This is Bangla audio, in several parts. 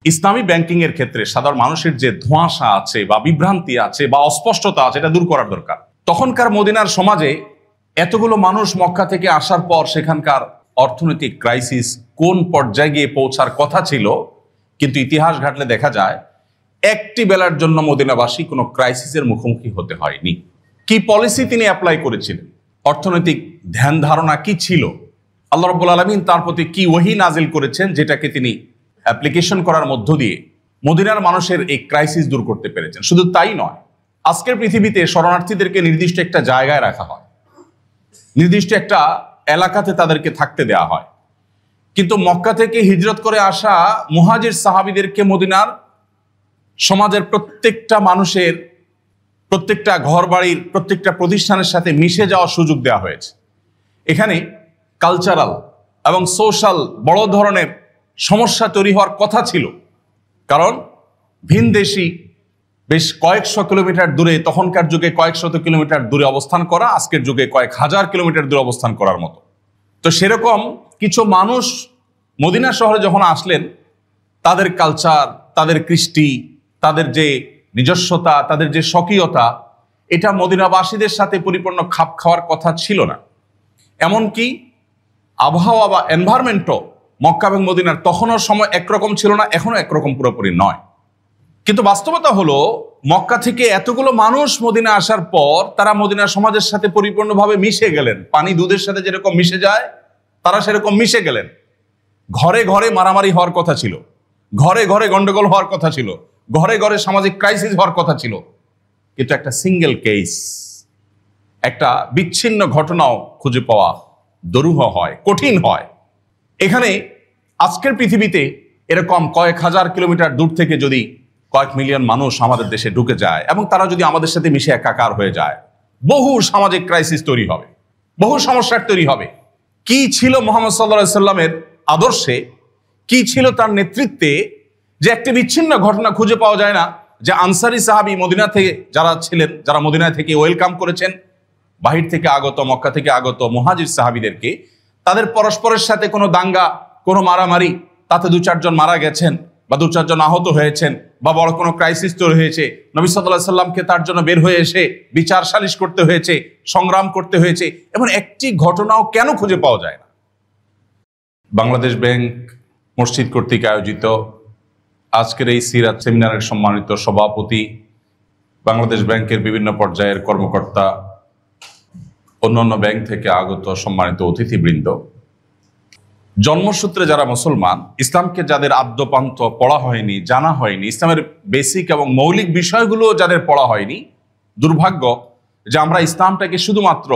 ইসলামী ব্যাংকিং এর ক্ষেত্রে সাধারণ মানুষের যে ধোঁয়াশা আছে বা বিভ্রান্তি আছে বা অস্পষ্টতা আছে, এটা দূর করার দরকার। তখনকার মদিনার সমাজে এতগুলো মানুষ মক্কা থেকে আসার পর সেখানকার অর্থনৈতিক ক্রাইসিস কোন পর্যায়ে গিয়ে পৌঁছার কথা ছিল, কিন্তু ইতিহাস ঘাটলে দেখা যায় একটি বেলার জন্য মদিনাবাসী কোনো ক্রাইসিসের মুখোমুখি হতে হয়নি। কি পলিসি তিনি অ্যাপ্লাই করেছিলেন, অর্থনৈতিক ধ্যান ধারণা কি ছিল, আল্লাহ রাব্বুল আলামিন তার প্রতি কি ওহী নাজিল করেছেন, যেটাকে তিনি অ্যাপ্লিকেশন করার মধ্য দিয়ে মদিনার মানুষের এই ক্রাইসিস দূর করতে পেরেছেন। শুধু তাই নয়, আজকের পৃথিবীতে শরণার্থীদেরকে নির্দিষ্ট একটা জায়গায় রাখা হয়, নির্দিষ্ট একটা এলাকাতে তাদেরকে থাকতে দেওয়া হয়, কিন্তু মক্কা থেকে হিজরত করে আসা মুহাজির সাহাবীদেরকে মদিনার সমাজের প্রত্যেকটা মানুষের, প্রত্যেকটা ঘর বাড়ির, প্রত্যেকটা প্রতিষ্ঠানের সাথে মিশে যাওয়ার সুযোগ দেওয়া হয়েছে। এখানে কালচারাল এবং সোশ্যাল বড় ধরনের সমস্যা তৈরি হওয়ার কথা ছিল, কারণ ভিনদেশি বেশ কয়েকশো কিলোমিটার দূরে, তখনকার যুগে কয়েক শত কিলোমিটার দূরে অবস্থান করা আজকের যুগে কয়েক হাজার কিলোমিটার দূরে অবস্থান করার মতো। তো সেরকম কিছু মানুষ মদিনা শহরে যখন আসলেন, তাদের কালচার, তাদের কৃষ্টি, তাদের যে নিজস্বতা, তাদের যে স্বকীয়তা, এটা মদিনাবাসীদের সাথে পরিপূর্ণ খাপ খাওয়ার কথা ছিল না। এমনকি আবহাওয়া বা এনভায়রনমেন্টও মক্কা এবং মদিনার তখনও সময় একরকম ছিল না, এখনো একরকম পুরোপুরি নয়। কিন্তু বাস্তবতা হলো, মক্কা থেকে এতগুলো মানুষ মদিনা আসার পর তারা মদিনার সমাজের সাথে পরিপূর্ণভাবে মিশে গেলেন। পানি দুধের সাথে যেরকম মিশে যায়, তারা সেরকম মিশে গেলেন। ঘরে ঘরে মারামারি হওয়ার কথা ছিল, ঘরে ঘরে গন্ডগোল হওয়ার কথা ছিল, ঘরে ঘরে সামাজিক ক্রাইসিস হওয়ার কথা ছিল, কিন্তু একটা সিঙ্গেল কেস, একটা বিচ্ছিন্ন ঘটনাও খুঁজে পাওয়া দুরূহ হয়, কঠিন হয়। এখানে আজকের পৃথিবীতে এরকম কয়েক হাজার কিলোমিটার দূর থেকে যদি কয়েক মিলিয়ন মানুষ আমাদের দেশে ঢুকে যায় এবং তারা যদি আমাদের সাথে মিশে একাকার হয়ে যায়, বহু সামাজিক ক্রাইসিস তৈরি হবে, বহু সমস্যার তৈরি হবে। কি ছিল মুহাম্মদ সাল্লাল্লাহু আলাইহি সাল্লামের আদর্শে, কি ছিল তার নেতৃত্বে, যে একটি বিচ্ছিন্ন ঘটনা খুঁজে পাওয়া যায় না যে আনসারি সাহাবী মদিনা থেকে যারা ছিলেন, যারা মদিনা থেকে ওয়েলকাম করেছেন বাহির থেকে আগত, মক্কা থেকে আগত মুহাজির সাহাবীদেরকে, তাদের পরস্পরের সাথে কোনো দাঙ্গা, কোনো মারামারি, তাতে 2-4 জন মারা গেছেন বা 2-4 জন আহত হয়েছেন বা বড় কোনো ক্রাইসিস তৈরি হয়েছে, নবী সাল্লাল্লাহু আলাইহি সাল্লামকে তার জন্য বের হয়ে এসে বিচার সালিশ করতে হয়েছে, সংগ্রাম করতে হয়েছে, এমন একটি ঘটনাও কেন খুঁজে পাওয়া যায় না? বাংলাদেশ ব্যাংক মসজিদ কর্তৃক আয়োজিত আজকের এই সিরাত সেমিনারের সম্মানিত সভাপতি, বাংলাদেশ ব্যাংকের বিভিন্ন পর্যায়ের কর্মকর্তা, অন্যান্য ব্যাংক থেকে আগত সম্মানিত অতিথিবৃন্দ, জন্মসূত্রে যারা মুসলমান, ইসলামকে যাদের আদ্যপান্ত পড়া হয়নি, জানা হয়নি, ইসলামের বেসিক এবং মৌলিক বিষয়গুলো যাদের পড়া হয়নি, দুর্ভাগ্য যে আমরা ইসলামটাকে শুধুমাত্র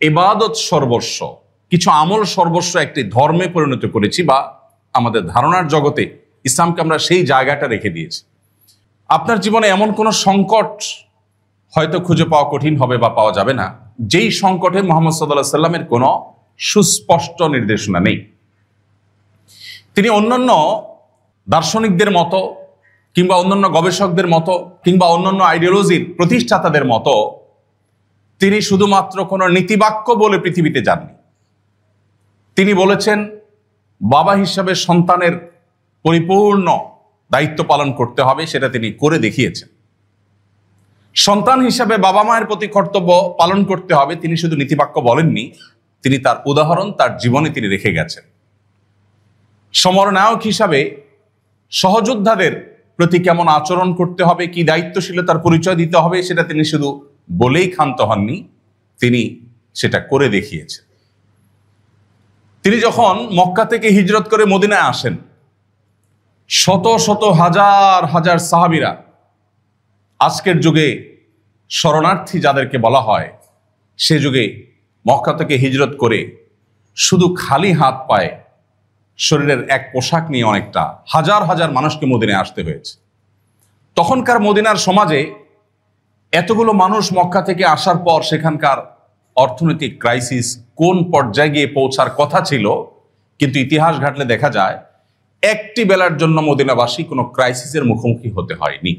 ইবাদত সর্বস্ব, কিছু আমল সর্বস্ব একটি ধর্মে পরিণত করেছি, বা আমাদের ধারণার জগতে ইসলামকে আমরা সেই জায়গাটা রেখে দিয়েছি। আপনার জীবনে এমন কোনো সংকট হয়তো খুঁজে পাওয়া কঠিন হবে বা পাওয়া যাবে না, যেই সংকটে মুহাম্মদ সাল্লাল্লাহু আলাইহি সাল্লামের কোনো সুস্পষ্ট নির্দেশনা নেই। তিনি অন্যান্য দার্শনিকদের মতো কিংবা অন্যান্য গবেষকদের মতো কিংবা অন্যান্য আইডিওলজির প্রতিষ্ঠাতাদের মতো তিনি শুধুমাত্র কোনো নীতিবাক্য বলে পৃথিবীতে যাননি। তিনি বলেছেন, বাবা হিসাবে সন্তানের পরিপূর্ণ দায়িত্ব পালন করতে হবে, সেটা তিনি করে দেখিয়েছেন। সন্তান হিসাবে বাবা মায়ের প্রতি কর্তব্য পালন করতে হবে, তিনি শুধু নীতিবাক্য বলেননি, তিনি তার উদাহরণ তার জীবনে তিনি রেখে গেছেন। সমরনায়ক হিসাবে সহযোদ্ধাদের প্রতি কেমন আচরণ করতে হবে, কি দায়িত্বশীলতার পরিচয় দিতে হবে, সেটা তিনি শুধু বলেই ক্ষান্ত হননি, তিনি সেটা করে দেখিয়েছেন। তিনি যখন মক্কা থেকে হিজরত করে মদিনায় আসেন, শত শত হাজার হাজার সাহাবীরা, আজকের যুগে শরণার্থী যাদেরকে বলা হয়, সে যুগে মক্কা থেকে হিজরত করে শুধু খালি হাত পায়ে, শরীরের এক পোশাক নিয়ে অনেকটা হাজার হাজার মানুষকে মদিনায় আসতে হয়েছে। তখনকার মদিনার সমাজে এতগুলো মানুষ মক্কা থেকে আসার পর সেখানকার অর্থনৈতিক ক্রাইসিস কোন পর্যায়ে গিয়ে পৌঁছার কথা ছিল, কিন্তু ইতিহাস ঘাটলে দেখা যায় একটি বেলার জন্য মদিনাবাসী কোনো ক্রাইসিসের মুখোমুখি হতে হয়নি।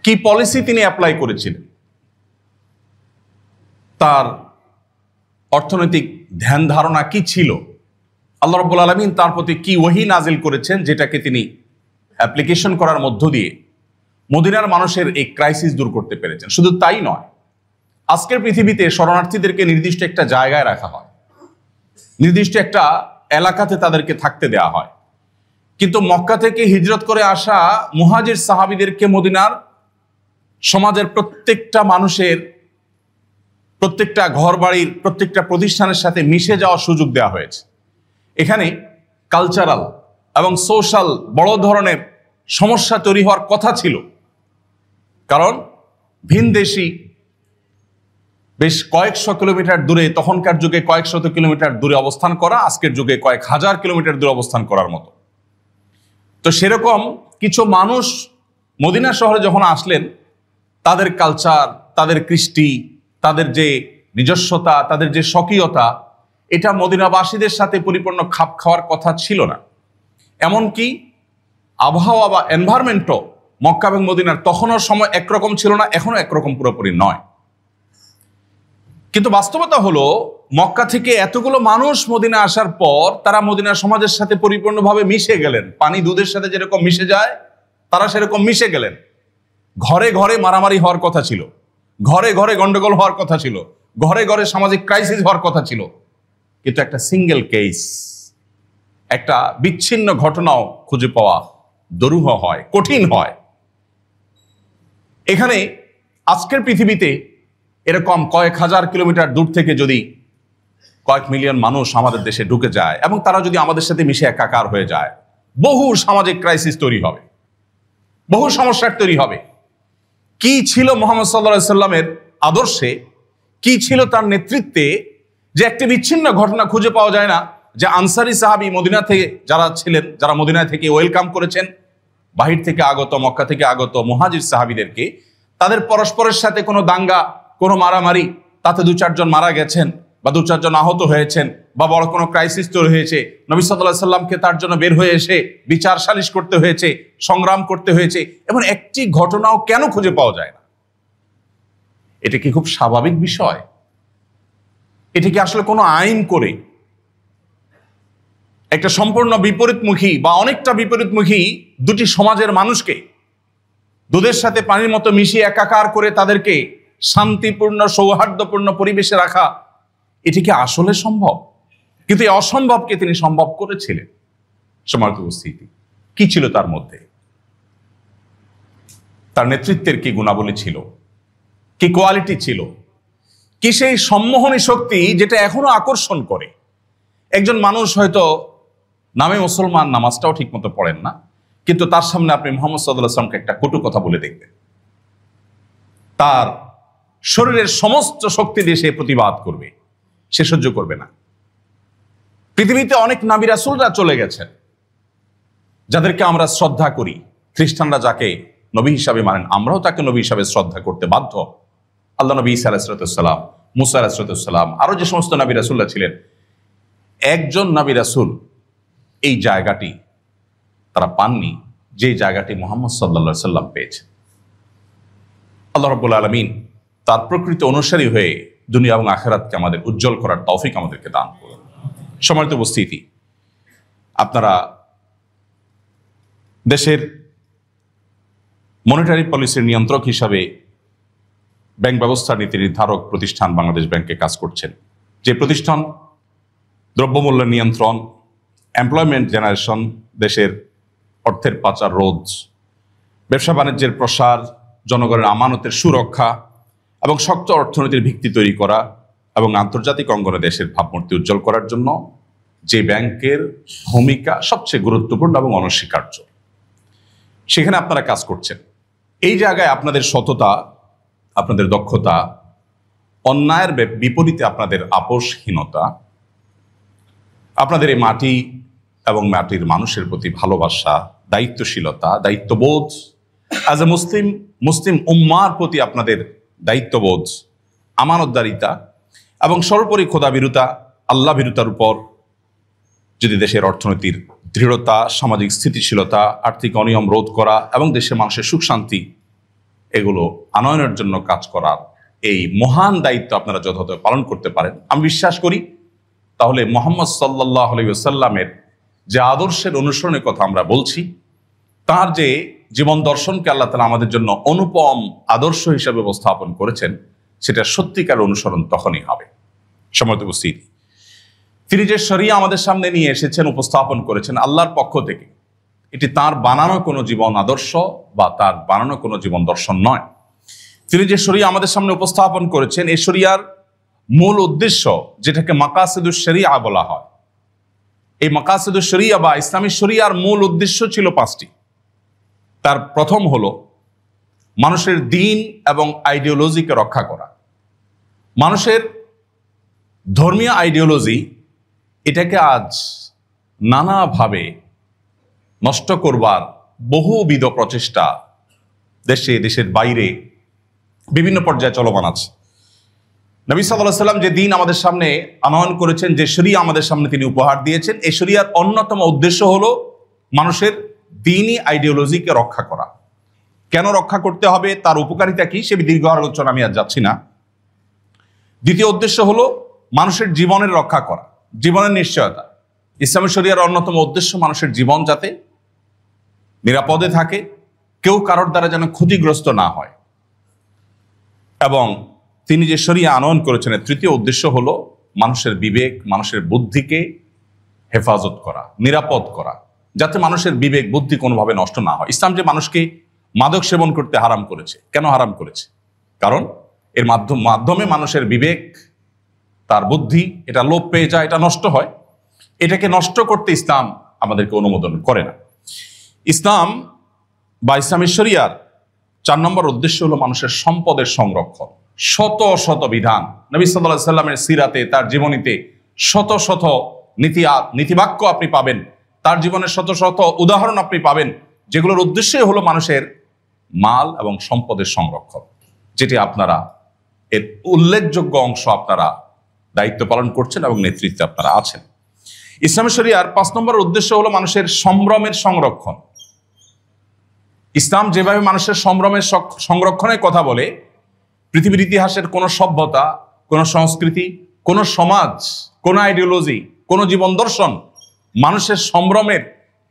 কি পলিসি তিনি অ্যাপ্লাই করেছিলেন, তার অর্থনৈতিক ধ্যান ধারণা কি ছিল, আল্লাহ রাব্বুল আলামিন তার প্রতি কি ওহী নাজিল করেছেন, যেটাকে তিনি অ্যাপ্লিকেশন করার মধ্য দিয়ে মদিনার মানুষের এই ক্রাইসিস দূর করতে পেরেছেন। শুধু তাই নয়, আজকের পৃথিবীতে শরণার্থীদেরকে নির্দিষ্ট একটা জায়গায় রাখা হয়, নির্দিষ্ট একটা এলাকাতে তাদেরকে থাকতে দেয়া হয়। কিন্তু মক্কা থেকে হিজরত করে আসা মুহাজির সাহাবীদেরকে মদিনার সমাজের প্রত্যেকটা মানুষের, প্রত্যেকটা ঘর বাড়ির, প্রত্যেকটা প্রতিষ্ঠানের সাথে মিশে যাওয়ার সুযোগ দেওয়া হয়েছে। এখানে কালচারাল এবং সোশ্যাল বড় ধরনের সমস্যা তৈরি হওয়ার কথা ছিল, কারণ ভিনদেশী বেশ কয়েকশো কিলোমিটার দূরে, তখনকার যুগে কয়েক শত কিলোমিটার দূরে অবস্থান করা, আজকের যুগে কয়েক হাজার কিলোমিটার দূরে অবস্থান করার মতো। তো সেরকম কিছু মানুষ মদিনা শহরে যখন আসলেন, তাদের কালচার, তাদের কৃষ্টি, তাদের যে নিজস্বতা, তাদের যে স্বকীয়তা, এটা মদিনাবাসীদের সাথে পরিপূর্ণ খাপ খাওয়ার কথা ছিল না। এমনকি আবহাওয়া বা এনভায়রনমেন্টও মক্কা এবং মদিনার তখনও সময় একরকম ছিল না, এখনো একরকম পুরোপুরি নয়। কিন্তু বাস্তবতা হলো, মক্কা থেকে এতগুলো মানুষ মদিনা আসার পর তারা মদিনার সমাজের সাথে পরিপূর্ণভাবে মিশে গেলেন। পানি দুধের সাথে যেরকম মিশে যায়, তারা সেরকম মিশে গেলেন। ঘরে ঘরে মারামারি হওয়ার কথা ছিল, ঘরে ঘরে গন্ডগোল হওয়ার কথা ছিল, ঘরে ঘরে সামাজিক ক্রাইসিস হওয়ার কথা ছিল, কিন্তু একটা সিঙ্গেল কেস, একটা বিচ্ছিন্ন ঘটনাও খুঁজে পাওয়া দুরূহ হয়, কঠিন হয়। এখানে আজকের পৃথিবীতে এরকম কয়েক হাজার কিলোমিটার দূর থেকে যদি কয়েক মিলিয়ন মানুষ আমাদের দেশে ঢুকে যায় এবং তারা যদি আমাদের সাথে মিশে একাকার হয়ে যায়, বহু সামাজিক ক্রাইসিস তৈরি হবে, বহু সমস্যার তৈরি হবে। কি ছিল মুহাম্মদ সাল্লাল্লাহু আলাইহি সাল্লামের আদর্শে, কি ছিল তার নেতৃত্বে, যে একটি বিচ্ছিন্ন ঘটনা খুঁজে পাওয়া যায় না যে আনসারী সাহাবী মদিনা থেকে যারা ছিলেন, যারা মদিনা থেকে ওয়েলকাম করেছেন বাহির থেকে আগত, মক্কা থেকে আগত মুহাজির সাহাবীদেরকে, তাদের পরস্পরের সাথে কোনো দাঙ্গা, কোনো মারামারি, তাতে 2-4 জন মারা গেছেন বা 2-4 জন আহত হয়েছেন বা বড় কোনো ক্রাইসিস তৈরি হয়েছে, নবী সাল্লাল্লাহু আলাইহি সাল্লামকে তার জন্য বের হয়ে এসে বিচার সালিশ করতে হয়েছে, সংগ্রাম করতে হয়েছে, এমন একটি ঘটনাও কেন খুঁজে পাওয়া যায় না? এটা কি খুব স্বাভাবিক বিষয়? এটা কি আসলে কোনো আইন করে একটা সম্পূর্ণ বিপরীতমুখী বা অনেকটা বিপরীতমুখী দুটি সমাজের মানুষকে দুধের সাথে পানির মতো মিশিয়ে একাকার করে তাদেরকে শান্তিপূর্ণ, সৌহার্দ্যপূর্ণ পরিবেশে রাখা, এটি কি আসলে সম্ভব? কিন্তু এই অসম্ভবকে তিনি সম্ভব করেছিলেন। সম্মানিত উপস্থিতি, কি ছিল তার মধ্যে? তার নেতৃত্বের কি গুণাবলী ছিল, কি কোয়ালিটি ছিল, কি সেই সম্মোহনী শক্তি যেটা এখনো আকর্ষণ করে? একজন মানুষ হয়তো নামে মুসলমান, নামাজটাও ঠিক মতো পড়েন না, কিন্তু তার সামনে আপনি মুহাম্মদ সাল্লাল্লাহু আলাইহি ওয়াসাল্লামকে একটা কটু কথা বলে দেখবেন, তার শরীরের সমস্ত শক্তি দিয়ে সে প্রতিবাদ করবে, সে সহ্য করবে না। পৃথিবীতে অনেক নবী রাসূলরা চলে গেছেন যাদেরকে আমরা শ্রদ্ধা করি। খ্রিস্টানরা যাকে নবী হিসাবে মানেন, আমরাও তাকে নবী হিসাবে শ্রদ্ধা করতে বাধ্য। আল্লাহ নবী ঈসা আলাইহিস সালাম, মুসা আলাইহিস সালাম, আরো যে সমস্ত নবী রাসূলরা ছিলেন, একজন নবী রাসূল এই জায়গাটি তারা পাননি যে জায়গাটি মুহাম্মদ সাল্লাল্লাহু আলাইহি সাল্লাম পেয়েছেন। আল্লাহ রাব্বুল আলামিন তার প্রকৃত অনুসারী হয়ে দুনিয়া এবং আখিরাতকে আমাদের উজ্জ্বল করার তৌফিক আমাদেরকে দান করুন। সম্মানিত উপস্থিতি, আপনারা দেশের মনিটারি পলিসির নিয়ন্ত্রক হিসাবে ব্যাংক ব্যবস্থার নীতি নির্ধারক প্রতিষ্ঠান বাংলাদেশ ব্যাংকে কাজ করছেন। যে প্রতিষ্ঠান দ্রব্যমূল্য নিয়ন্ত্রণ, এমপ্লয়মেন্ট জেনারেশন, দেশের অর্থের পাচার রোধ, ব্যবসা বাণিজ্যের প্রসার, জনগণের আমানতের সুরক্ষা এবং শক্ত অর্থনীতির ভিত্তি তৈরি করা এবং আন্তর্জাতিক অঙ্গনে দেশের ভাবমূর্তি উজ্জ্বল করার জন্য যে ব্যাংকের ভূমিকা সবচেয়ে গুরুত্বপূর্ণ এবং অনস্বীকার্য, সেখানে আপনারা কাজ করছেন। এই জায়গায় আপনাদের সততা, আপনাদের দক্ষতা, অন্যায়ের বিপরীতে আপনাদের আপোষহীনতা, আপনাদের এই মাটি এবং মাটির মানুষের প্রতি ভালোবাসা, দায়িত্বশীলতা, দায়িত্ববোধ, অ্যাজ এ মুসলিম উম্মার প্রতি আপনাদের দায়িত্ববোধ, আমানতদারিতা এবং সর্বোপরি খোদাভীরুতা, আল্লাহ ভীরুতার উপর যদি দেশের অর্থনীতির দৃঢ়তা, সামাজিক স্থিতিশীলতা, আর্থিক অনিয়ম রোধ করা এবং দেশের মানুষের সুখ শান্তি এগুলো আনয়নের জন্য কাজ করার এই মহান দায়িত্ব আপনারা যথাযথ পালন করতে পারেন, আমি বিশ্বাস করি তাহলে মুহাম্মদ সাল্লাল্লাহু আলাইহি ওয়াসাল্লামের যে আদর্শের অনুসরণের কথা আমরা বলছি, তার যে জীবন দর্শনকে আল্লাহ তাআলা আমাদের জন্য অনুপম আদর্শ হিসেবে উপস্থাপন করেছেন, সেটা সত্যিকার অনুসরণ তখনই হবে। সম্মানিত উপস্থিতি, তিনি যে শরিয়া আমাদের সামনে নিয়ে এসেছেন, উপস্থাপন করেছেন আল্লাহর পক্ষ থেকে, এটি তার বানানো কোনো জীবন আদর্শ বা তার বানানো কোনো জীবন দর্শন নয়। তিনি যে শরিয়া আমাদের সামনে উপস্থাপন করেছেন, এই শরিয়ার মূল উদ্দেশ্য, যেটাকে মাকাসিদুশ শরিয়া বলা হয়, এই মাকাসিদুশ শরিয়া বা ইসলামী শরিয়ার মূল উদ্দেশ্য ছিল 5টি। তার প্রথম হলো মানুষের দ্বীন এবং আইডিওলজিকে রক্ষা করা। মানুষের ধর্মীয় আইডিওলজি, এটাকে আজ নানাভাবে নষ্ট করবার বহুবিধ প্রচেষ্টা দেশে, দেশের বাইরে বিভিন্ন পর্যায়ে চলমান আছে। নবী সাল্লাল্লাহু আলাইহি ওয়াসাল্লাম যে দ্বীন আমাদের সামনে আনয়ন করেছেন, যে শরিয়া আমাদের সামনে তিনি উপহার দিয়েছেন, এই শরিয়ার অন্যতম উদ্দেশ্য হলো মানুষের দ্বীনি আইডিওলজিকে রক্ষা করা। কেন রক্ষা করতে হবে, তার উপকারিতা কি, সে দীর্ঘ আলোচনা আমি আজ যাচ্ছি না। দ্বিতীয় উদ্দেশ্য হলো মানুষের জীবনের রক্ষা করা, জীবনের নিশ্চয়তা। ইসলামী শরিয়ার অন্যতম উদ্দেশ্য মানুষের জীবন যাতে নিরাপদে থাকে, কেউ কারোর দ্বারা যেন ক্ষতিগ্রস্ত না হয়। এবং তিনি যে শরিয়া আনয়ন করেছেন, তৃতীয় উদ্দেশ্য হলো মানুষের বিবেক, মানুষের বুদ্ধিকে হেফাজত করা, নিরাপদ করা, যাতে মানুষের বিবেক বুদ্ধি কোনোভাবে নষ্ট না হয়। ইসলাম যে মানুষকে মাদক সেবন করতে হারাম করেছে, কেন হারাম করেছে? কারণ এর মাধ্যমে মানুষের বিবেক, তার বুদ্ধি, এটা লোপ পেয়ে যায়, এটা নষ্ট হয়। এটাকে নষ্ট করতে ইসলাম আমাদেরকে অনুমোদন করে না। ইসলাম বা ইসলামী শরিয়ার 4 নম্বর উদ্দেশ্য হলো মানুষের সম্পদের সংরক্ষণ। শত শত বিধান নবী সাল্লাল্লাহু আলাইহি সাল্লামের সিরাতে, তার জীবনীতে শত শত নীতিবাক্য আপনি পাবেন, তার জীবনের শত শত উদাহরণ আপনি পাবেন, যেগুলোর উদ্দেশ্যই হলো মানুষের মাল এবং সম্পদের সংরক্ষণ, যেটি আপনারা এর উল্লেখযোগ্য অংশ আপনারা দায়িত্ব পালন করছেন এবং নেতৃত্বে আপনারা আছেন। ইসলামী শরিয়ার 5 নম্বর উদ্দেশ্য হলো মানুষের সম্ভ্রমের সংরক্ষণ। ইসলাম যেভাবে মানুষের সম্ভ্রমের সংরক্ষণের কথা বলে, পৃথিবীর ইতিহাসের কোন সভ্যতা, কোন সংস্কৃতি, কোন সমাজ, কোন আইডিওলজি, কোন জীবন দর্শন মানুষের সম্ভ্রমের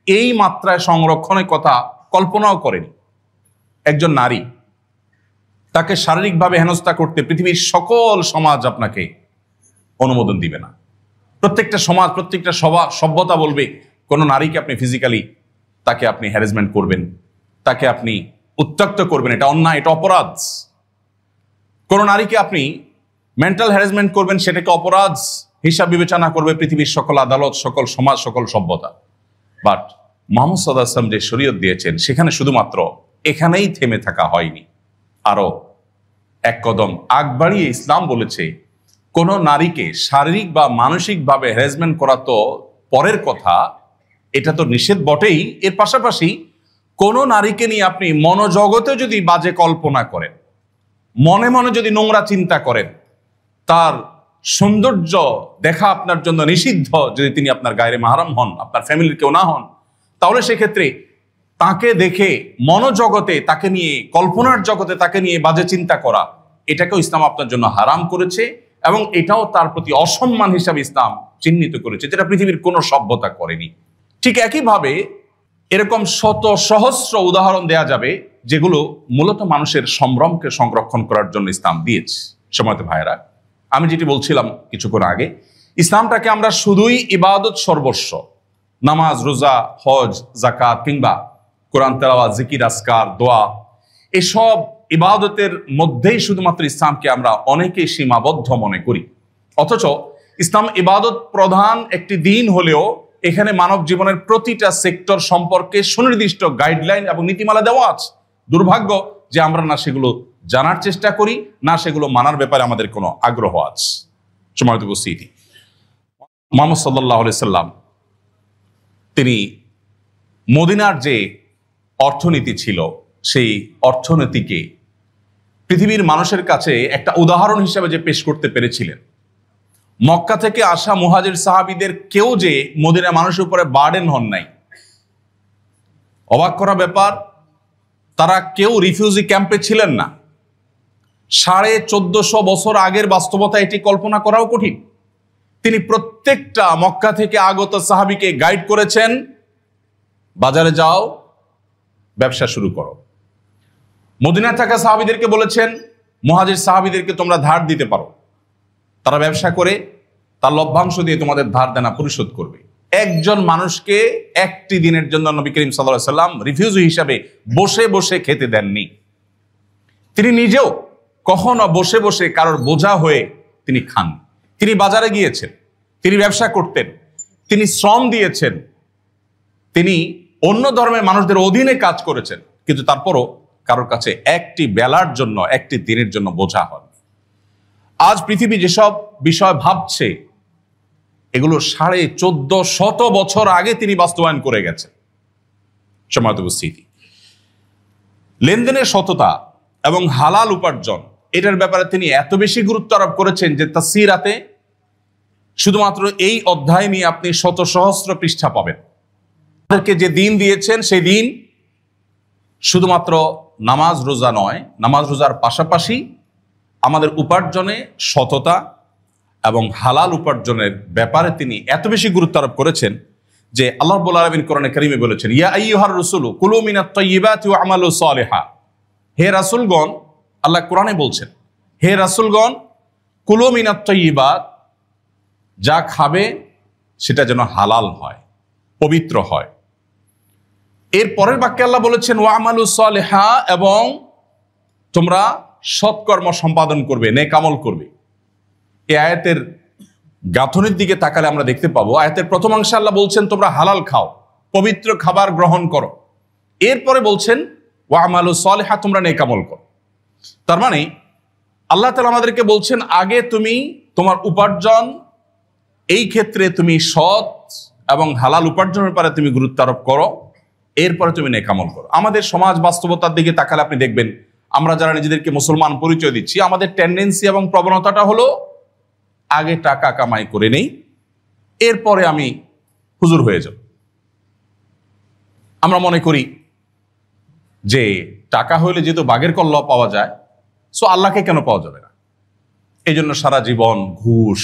এই মাত্রায় সংরক্ষণের কথা কল্পনাও করেনি। একজন নারী, তাকে শারীরিকভাবে হেনস্থা করতে পৃথিবীর সকল সমাজ আপনাকে অনুমোদন দিবে না। প্রত্যেকটা সমাজ, প্রত্যেকটা সভ্যতা বলবে কোন নারীকে আপনি ফিজিক্যালি তাকে আপনি হ্যারাসমেন্ট করবেন, তাকে আপনি উত্ত্যক্ত করবেন, এটা অন্যায়, এটা অপরাধ। কোন নারীকে আপনি মেন্টাল হ্যারাসমেন্ট করবেন, সেটাকে অপরাধ হিসাব বিবেচনা করবে পৃথিবীর সকল আদালত, সকল সমাজ, সকল সভ্যতা। বাট মুহাম্মদ সাল্লাল্লাহু আলাইহি ওয়াসাল্লাম যে শরীয়ত দিয়েছেন, সেখানে শুধুমাত্র এখানেই থেমে থাকা হয়নি, আরো এক কদম আগ বাড়িয়ে ইসলাম বলেছে, কোন নারীকে শারীরিক বা মানসিকভাবে হ্যারাসমেন্ট করা তো পরের কথা, এটা তো নিষেধ বটেই। এর পাশাপাশি কোন নারীকে নিয়ে আপনি মনোজগতে যদি বাজে কল্পনা করেন, মনে মনে যদি নোংরা চিন্তা করেন, তার সৌন্দর্য দেখা আপনার জন্য নিষিদ্ধ, যদি তিনি আপনার গায়ে মাহরাম হন, আপনার ফ্যামিলির কেউ না হন, তাহলে সেক্ষেত্রে তাকে দেখে মনোজগতে, তাকে নিয়ে কল্পনার জগতে তাকে নিয়ে বাজে চিন্তা করা, এটাকেও ইসলাম আপনার জন্য হারাম করেছে এবং এটাও তার প্রতি অসম্মান হিসাবে ইসলাম চিহ্নিত করেছে, যেটা পৃথিবীর কোনো সভ্যতা করেনি। ঠিক একইভাবে এরকম শত সহস্র উদাহরণ দেয়া যাবে, যেগুলো মূলত মানুষের সম্ভ্রমকে সংরক্ষণ করার জন্য ইসলাম দিয়েছে। সম্মানিত ভাইয়েরা, আমি যেটি বলছিলাম কিছুক্ষণ আগে, ইসলামটাকে আমরা শুধুই ইবাদত সর্বস্ব, নামাজ, রোজা, হজ, যাকাত কিংবা কোরআন তেলাওয়াত, জিকির, আজকার, দোয়া, এসব ইবাদতের মধ্যেই শুধুমাত্র ইসলামকে আমরা অনেকেই সীমাবদ্ধ মনে করি। অথচ ইসলাম ইবাদত প্রধান একটি দিন হলেও এখানে মানব জীবনের প্রতিটা সেক্টর সম্পর্কে সুনির্দিষ্ট গাইডলাইন এবং নীতিমালা দেওয়া আছে। দুর্ভাগ্য যে আমরা না সেগুলো জানার চেষ্টা করি, না সেগুলো মানার ব্যাপারে আমাদের কোনো আগ্রহ আছে। সম্মানিত উপস্থিতি, মুহাম্মদ সাল্লাল্লাহু আলাইহি সাল্লাম তিনি মদিনার যে অর্থনীতি ছিল, সেই অর্থনীতিকে পৃথিবীর মানুষের কাছে একটা উদাহরণ হিসেবে যে পেশ করতে পেরেছিলেন, মক্কা থেকে আসা মুহাজির সাহাবীদের কেউ যে মদিনা মানুষের উপরে বার্ডেন হন নাই। অবাক করা ব্যাপার, তারা কেউ রিফিউজি ক্যাম্পে ছিলেন না। 1450 বছর আগের বাস্তবতা এটি কল্পনা করাও কঠিন। তিনি প্রত্যেকটা মক্কা থেকে আগত সাহাবীকে গাইড করেছেন, বাজারে যাও, ব্যবসা শুরু করো। মদিনায় থাকা সাহাবীদেরকে বলেছেন, মুহাজির সাহাবীদেরকে তোমরা ধার দিতে পারো, তারা ব্যবসা করে তার লভ্যাংশ দিয়ে তোমাদের ধার দেনা পরিশোধ করবে। একজন মানুষকে একটি দিনের জন্য নবী করিম সাল্লাল্লাহু আলাইহি সাল্লাম রিফিউজি হিসাবে বসে বসে খেতে দেননি। তিনি নিজেও কখনো বসে বসে কারোর বোঝা হয়ে তিনি খান। তিনি বাজারে গিয়েছেন, তিনি ব্যবসা করতেন, তিনি শ্রম দিয়েছেন, তিনি অন্য ধর্মের মানুষদের অধীনে কাজ করেছেন, কিন্তু তারপরও কারোর কাছে একটি বেলার জন্য, একটি দিনের জন্য বোঝা হন। আজ পৃথিবী যেসব বিষয় ভাবছে এগুলো 1450 বছর আগে তিনি বাস্তবায়ন করে গেছেন। সম্মানিত উপস্থিতি, লেনদেনের সততা এবং হালাল উপার্জন এটার ব্যাপারে তিনি এত বেশি গুরুত্ব আরোপ করেছেন যে তাফসীরাতে শুধুমাত্র এই অধ্যায় নিয়ে আপনি শত সহস্র পৃষ্ঠা পাবেন। আমাদেরকে যে দিন দিয়েছেন সেই দিন শুধুমাত্র নামাজ রোজা নয়, নামাজ রোজার পাশাপাশি আমাদের উপার্জনে সততা এবং হালাল উপার্জনের ব্যাপারে তিনি এত বেশি গুরুত্ব আরোপ করেছেন যে আল্লাহ রাব্বুল আলামিন কোরআনে কারীমে বলেছেন, ইয়া আইয়ুহার রাসূলু কুলু মিনাত তাইয়্যিবাতি ওয়া আমালু সালিহা। হে রাসূলগণ, আল্লাহ কোরআনে বলছেন, হে রাসূলগণ, কুলু মিনাত তাইয়্যিবাত, যা খাবে সেটা যেন হালাল হয়, পবিত্র হয়। এর পরের বাক্যে আল্লাহ বলেছেন ওয়া আমালু সালিহা, এবং তোমরা সৎকর্ম সম্পাদন করবে, নেক আমল করবে। এই আয়াতের গাঁথনির দিকে তাকালে আমরা দেখতে পাবো, আয়াতের প্রথম অংশে আল্লাহ বলছেন তোমরা হালাল খাও, পবিত্র খাবার গ্রহণ করো। এরপরে বলছেন ওয়া আমালু সালিহা, তোমরা নেক আমল করো। তার মানে আল্লাহ তাআলা আমাদেরকে বলছেন আগে তুমি তোমার উপার্জন, এই ক্ষেত্রে তুমি সৎ এবং হালাল উপার্জনের ব্যাপারে তুমি গুরুত্ব আরোপ করো, এরপরে তুমি নেক আমল করো। আমাদের সমাজ বাস্তবতার দিকে তাকালে আপনি দেখবেন, আমরা যারা নিজেদেরকে মুসলমান পরিচয় দিচ্ছি, আমাদের টেন্ডেন্সি এবং প্রবণতাটা হলো আগে টাকা কামাই করে নেই, এরপরে আমি হুজুর হয়ে যাব। আমরা মনে করি যে টাকা হইলে যেহেতু বাঘের কল্লা পাওয়া যায়, সো আল্লাহকে কেন পাওয়া যাবে না। এই জন্য সারা জীবন ঘুষ,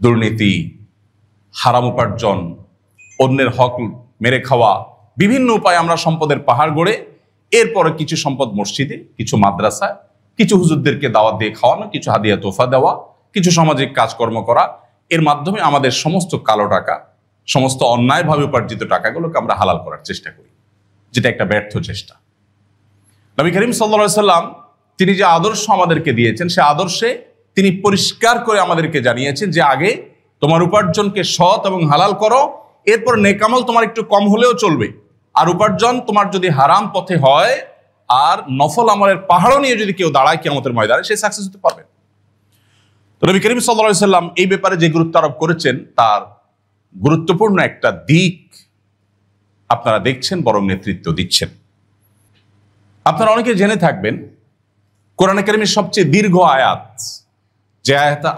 দুর্নীতি, হারাম উপার্জন, অন্যের হক মেরে খাওয়া, বিভিন্ন উপায়ে আমরা সম্পদের পাহাড় গড়ে এরপরে কিছু সম্পদ মসজিদে, কিছু মাদ্রাসায়, কিছু হুজুরদেরকে দাওয়াত দিয়ে খাওয়ানো, কিছু হাদিয়া তোফা দেওয়া, কিছু সামাজিক কাজকর্ম করা, এর মাধ্যমে আমাদের সমস্ত কালো টাকা, সমস্ত অন্যায়ভাবে উপার্জিত টাকাগুলোকে আমরা হালাল করার চেষ্টা করি, যেটা একটা ব্যর্থ চেষ্টা। নবী করিম সাল্লাল্লাহু আলাইহি সাল্লাম তিনি যে আদর্শ আমাদেরকে দিয়েছেন, সে আদর্শে তিনি পরিষ্কার করে আমাদেরকে জানিয়েছেন যে আগে তোমার উপার্জনকে সৎ এবং হালাল করো, এরপর নেক আমল তোমার একটু কম হলেও চলবে। আর উপার্জন তোমার যদি হারাম পথে হয় আর নফল আমলের পাহাড়ও নিয়ে যদি কেউ দাঁড়ায় কিয়ামতের ময়দানে, সে সাকসেস হতে পারবে। তো নবী করিম সাল্লাল্লাহু আলাইহি সাল্লাম এই ব্যাপারে যে গুরুত্ব আরোপ করেছেন, তার গুরুত্বপূর্ণ একটা দিক আপনারা দেখছেন, বরং নেতৃত্ব দিচ্ছেন। আপনারা অনেকে জেনে থাকবেন, কোরআনে কারীমের সবচেয়ে দীর্ঘ আয়াত, যে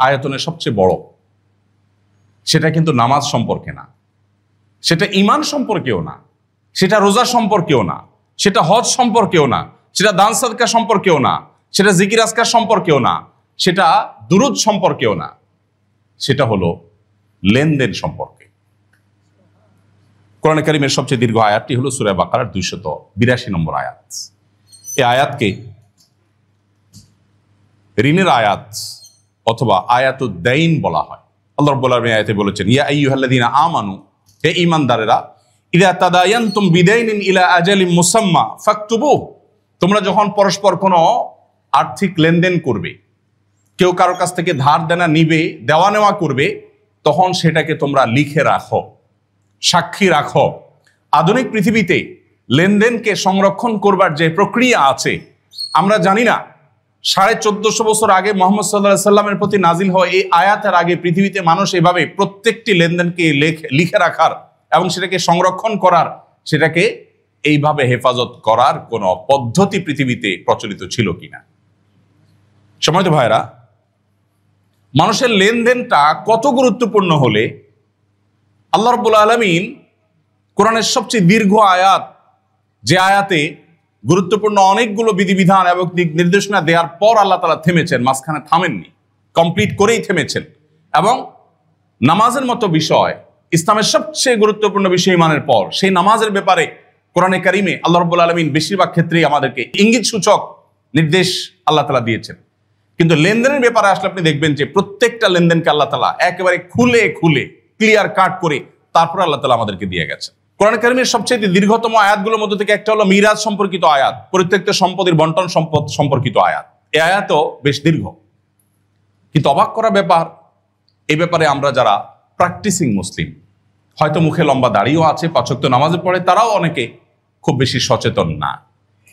আয়াতনের সবচেয়ে বড়, সেটা কিন্তু নামাজ সম্পর্কে না, সেটা ঈমান সম্পর্কেও না, সেটা রোজা সম্পর্কেও না, সেটা হজ সম্পর্কেও না, সেটা দান সাদকা সম্পর্কেও না, সেটা জিকির আজকার সম্পর্কেও না, সেটা দুরূদ সম্পর্কেও না, সেটা হলো লেনদেন সম্পর্কে। কোরআনে কারীমের সবচেয়ে দীর্ঘ আয়াতটি হলো সূরা বাকারার 282 নম্বর আয়াত। এই আয়াতকে ঋণের আয়াত অথবা আয়াতুদ দাইন বলা হয়। আল্লাহ রাব্বুল আলামিন আয়াতে বলেছেন, ইয়া আইয়ুহাল্লাযীনা আমানু, হে ঈমানদারেরা, ইযা তাদায়ানতুম বিদাইনিন ইলা আজালিন মুসাম্মা ফাকতুবুহু, তোমরা যখন পরস্পর কোনো আর্থিক লেনদেন করবে, কেউ কারোর কাছ থেকে ধার দেনা নিবে, দেওয়া নেওয়া করবে, তখন সেটাকে তোমরা লিখে রাখো, সাক্ষী রাখো। আধুনিক পৃথিবীতে লেনদেনকে সংরক্ষণ করবার যে প্রক্রিয়া আছে, আমরা জানি না 1450 বছর আগে মুহাম্মদ সাল্লাল্লাহু আলাইহি সাল্লামের প্রতি নাজিল হওয়া এই আয়াতের আগে পৃথিবীতে মানুষ এভাবে প্রত্যেকটি লেনদেনকে লিখে রাখার এবং সেটাকে সংরক্ষণ করার, সেটাকে এইভাবে হেফাজত করার কোন পদ্ধতি পৃথিবীতে প্রচলিত ছিল কিনা। সম্মানিত ভাইরা, মানুষের লেনদেনটা কত গুরুত্বপূর্ণ হলে আল্লাহ রাব্বুল আলামিন কোরআনের সবচেয়ে দীর্ঘ আয়াত, যে আয়াতে গুরুত্বপূর্ণ অনেকগুলো বিধিবিধান এবং নির্দেশনা দেওয়ার পর আল্লাহ তাআলা থেমেছেন, মাঝখানে থামেননি, কমপ্লিট করেই থেমেছেন, এবং নামাজের মতো বিষয়, ইসলামের সবচেয়ে গুরুত্বপূর্ণ বিষয় ইমানের পর, সেই নামাজের ব্যাপারে কোরআনে কারিমে আল্লাহ রাব্বুল আলামিন বেশিরভাগ ক্ষেত্রেই আমাদেরকে ইঙ্গিত সূচক নির্দেশ আল্লাহ তাআলা দিয়েছেন। কিন্তু লেনদেনের ব্যাপারে আসলে আপনি দেখবেন যে প্রত্যেকটা লেনদেনকে আল্লাহ তাআলা একেবারে খুলে খুলে ক্লিয়ার কাট করে তারপর আল্লাহ তাআলা আমাদেরকে দিয়ে গেছেন। কোরআন কারিমের সবচেয়ে দীর্ঘতম আয়াতগুলোর মধ্যে থেকে একটা হলো মিরাজ সম্পর্কিত আয়াত, প্রত্যেকটা সম্পদের বন্টন সম্পর্কিত আয়াত। এই আয়াতও বেশ দীর্ঘ, কিন্তু অবাক করা ব্যাপার, এই ব্যাপারে আমরা যারা প্র্যাকটিসিং মুসলিম, হয়তো মুখে লম্বা দাড়িও আছে, 5 ওয়াক্ত নামাজে পড়ে, তারাও অনেকে খুব বেশি সচেতন না।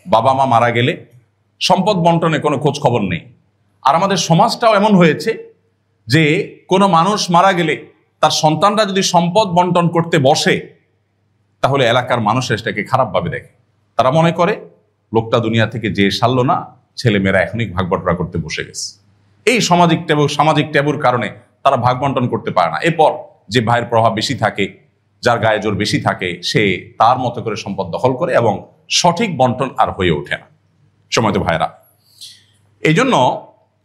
বাবা মা মারা গেলে সম্পদ বন্টনে কোনো খোঁজ খবর নেই। আর আমাদের সমাজটাও এমন হয়েছে যে কোনো মানুষ মারা গেলে তার সন্তানরা যদি সম্পদ বন্টন করতে বসে, তাহলে এলাকার মানুষ এটাকে খারাপভাবে দেখে। তারা মনে করে লোকটা দুনিয়া থেকে যে সারল না, ছেলেমেয়েরা এখনই ভাগ বন্টন করতে বসে গেছে। এই সামাজিক ট্যাবুর কারণে তারা ভাগ বন্টন করতে পারে না। এরপর যে ভাইয়ের প্রভাব বেশি থাকে, যার গায়ে জোর বেশি থাকে, সে তার মতো করে সম্পদ দখল করে এবং সঠিক বন্টন আর হয়ে ওঠে না। সময়তো ভাইরা, এই জন্য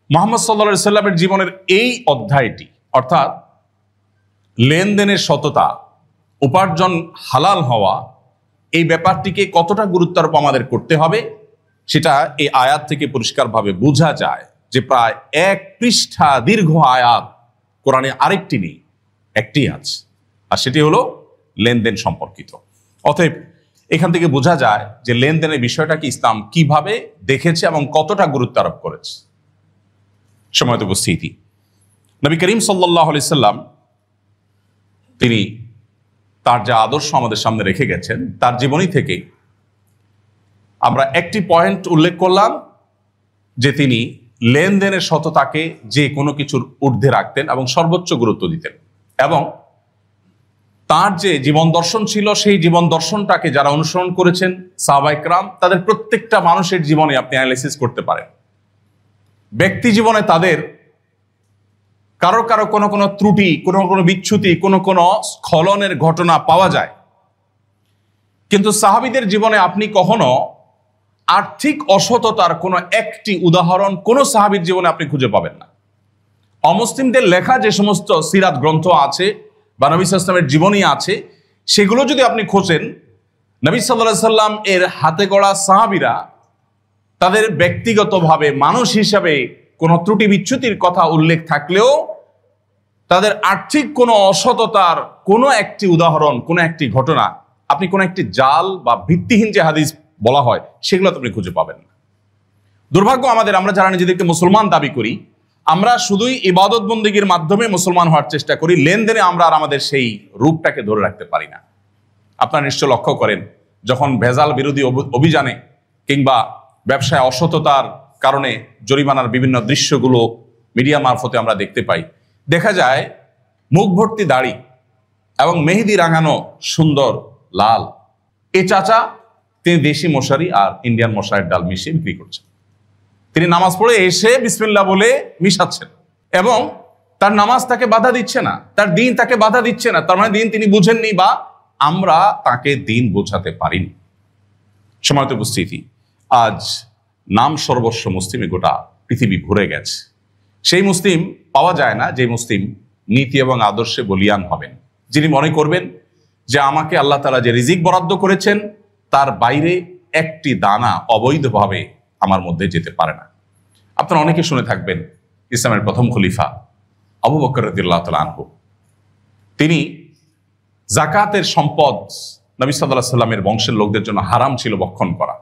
মুহাম্মদ সাল্লাল্লাহু আলাইহি সাল্লামের জীবনের এই অধ্যায়টি, অর্থাৎ লেনদেনের সততা, উপার্জন হালাল হওয়া, এই ব্যাপারটিকে কতটা গুরুত্বারোপ আমাদের করতে হবে সেটা এই আয়াত থেকে পরিষ্কারভাবে বোঝা যায়। যে প্রায় 1 পৃষ্ঠা দীর্ঘ আয়াত কোরআনে আরেকটি নেই, একটি আছে, আর সেটি হলো লেনদেন সম্পর্কিত। অতএব এখান থেকে বোঝা যায় যে লেনদেনের বিষয়টাকে ইসলাম কিভাবে দেখেছে এবং কতটা গুরুত্ব আরোপ করেছে। সময়ত উপস্থিতি, নবী করিম সাল্লাল্লাহু আলাইহি সাল্লাম তিনি তার যা আদর্শ আমাদের সামনে রেখে গেছেন, তার জীবনী থেকে আমরা একটি পয়েন্ট উল্লেখ করলাম যে তিনি লেনদেনের সততাকে যে কোনো কিছুর ঊর্ধ্বে রাখতেন এবং সর্বোচ্চ গুরুত্ব দিতেন। এবং তার যে জীবন দর্শন ছিল, সেই জীবন দর্শনটাকে যারা অনুসরণ করেছেন সাহাবায়ে কেরাম, তাদের প্রত্যেকটা মানুষের জীবনে আপনি অ্যানালাইসিস করতে পারেন। ব্যক্তি জীবনে তাদের কারো কারো কোনো কোনো ত্রুটি, কোনো কোনো বিচ্যুতি, কোনো কোনো স্খলনের ঘটনা পাওয়া যায়, কিন্তু সাহাবীদের জীবনে আপনি কখনো আর্থিক অসততার কোনো একটি উদাহরণ কোনো সাহাবীর জীবনে আপনি খুঁজে পাবেন না। অমুসলিমদের লেখা যে সমস্ত সিরাত গ্রন্থ আছে বা নবী সাল্লাল্লাহু আলাইহি ওয়াসাল্লামের জীবনী আছে, সেগুলো যদি আপনি খোঁজেন, নবী সাল্লাল্লাহু আলাইহি ওয়াসাল্লাম এর হাতে গড়া সাহাবীরা তাদের ব্যক্তিগতভাবে মানুষ হিসাবে কোনো ত্রুটি বিচ্যুতির কথা উল্লেখ থাকলেও তাদের আর্থিক কোনো অসততার কোনো একটি উদাহরণ, কোনো একটি ঘটনা, আপনি কোনো একটি জাল বা ভিত্তিহীন যে হাদিস বলা হয় সেগুলো আপনি খুঁজে পাবেন না। দুর্ভাগ্য আমাদের, আমরা যারা নিজেদেরকে মুসলমান দাবি করি, আমরা শুধুই ইবাদত বন্দেগীর মাধ্যমে মুসলমান হওয়ার চেষ্টা করি, লেনদেনে আমরা আর আমাদের সেই রূপটাকে ধরে রাখতে পারি না। আপনারা নিশ্চয় লক্ষ্য করেন, যখন ভেজাল বিরোধী অভিযানে কিংবা ব্যবসায় অসততার কারণে জরিমানার বিভিন্ন দৃশ্যগুলো মিডিয়া মারফতে আমরা দেখতে পাই, দেখা যায় মুখ ভর্তি দাড়ি এবং মেহেদি রাঙানো সুন্দর লাল এই চাচা, তিনি দেশি মশারি আর ইন্ডিয়ান মশারির ডাল মিশিয়ে বিক্রি করছেন। তিনি নামাজ পড়ে এসে বিসমিল্লাহ বলে মিশাচ্ছেন এবং তার নামাজ তাকে বাধা দিচ্ছে না, তার দিন তাকে বাধা দিচ্ছে না। তার মানে দিন তিনি বুঝেননি বা আমরা তাকে দিন বোঝাতে পারিনি। সময়ত উপস্থিতি, আজ নাম সর্বস্ব মুসলিমে গোটা পৃথিবী ভরে গেছে। সেই মুসলিম পাওয়া যায় না যে মুসলিম নীতি এবং আদর্শে বলিয়ান হবেন, যিনি মনে করবেন যে আমাকে আল্লাহ তাআলা যে রিজিক বরাদ্দ করেছেন তার বাইরে একটি দানা অবৈধভাবে আমার মধ্যে যেতে পারে না। আপনারা অনেকে শুনে থাকবেন ইসলামের প্রথম খলিফা আবু বকর রাদিয়াল্লাহু তাআলা আনহু, তিনি যাকাতের সম্পদ নবী সাল্লাল্লাহু আলাইহি সাল্লামের বংশের লোকদের জন্য হারাম ছিল ভক্ষণ করা।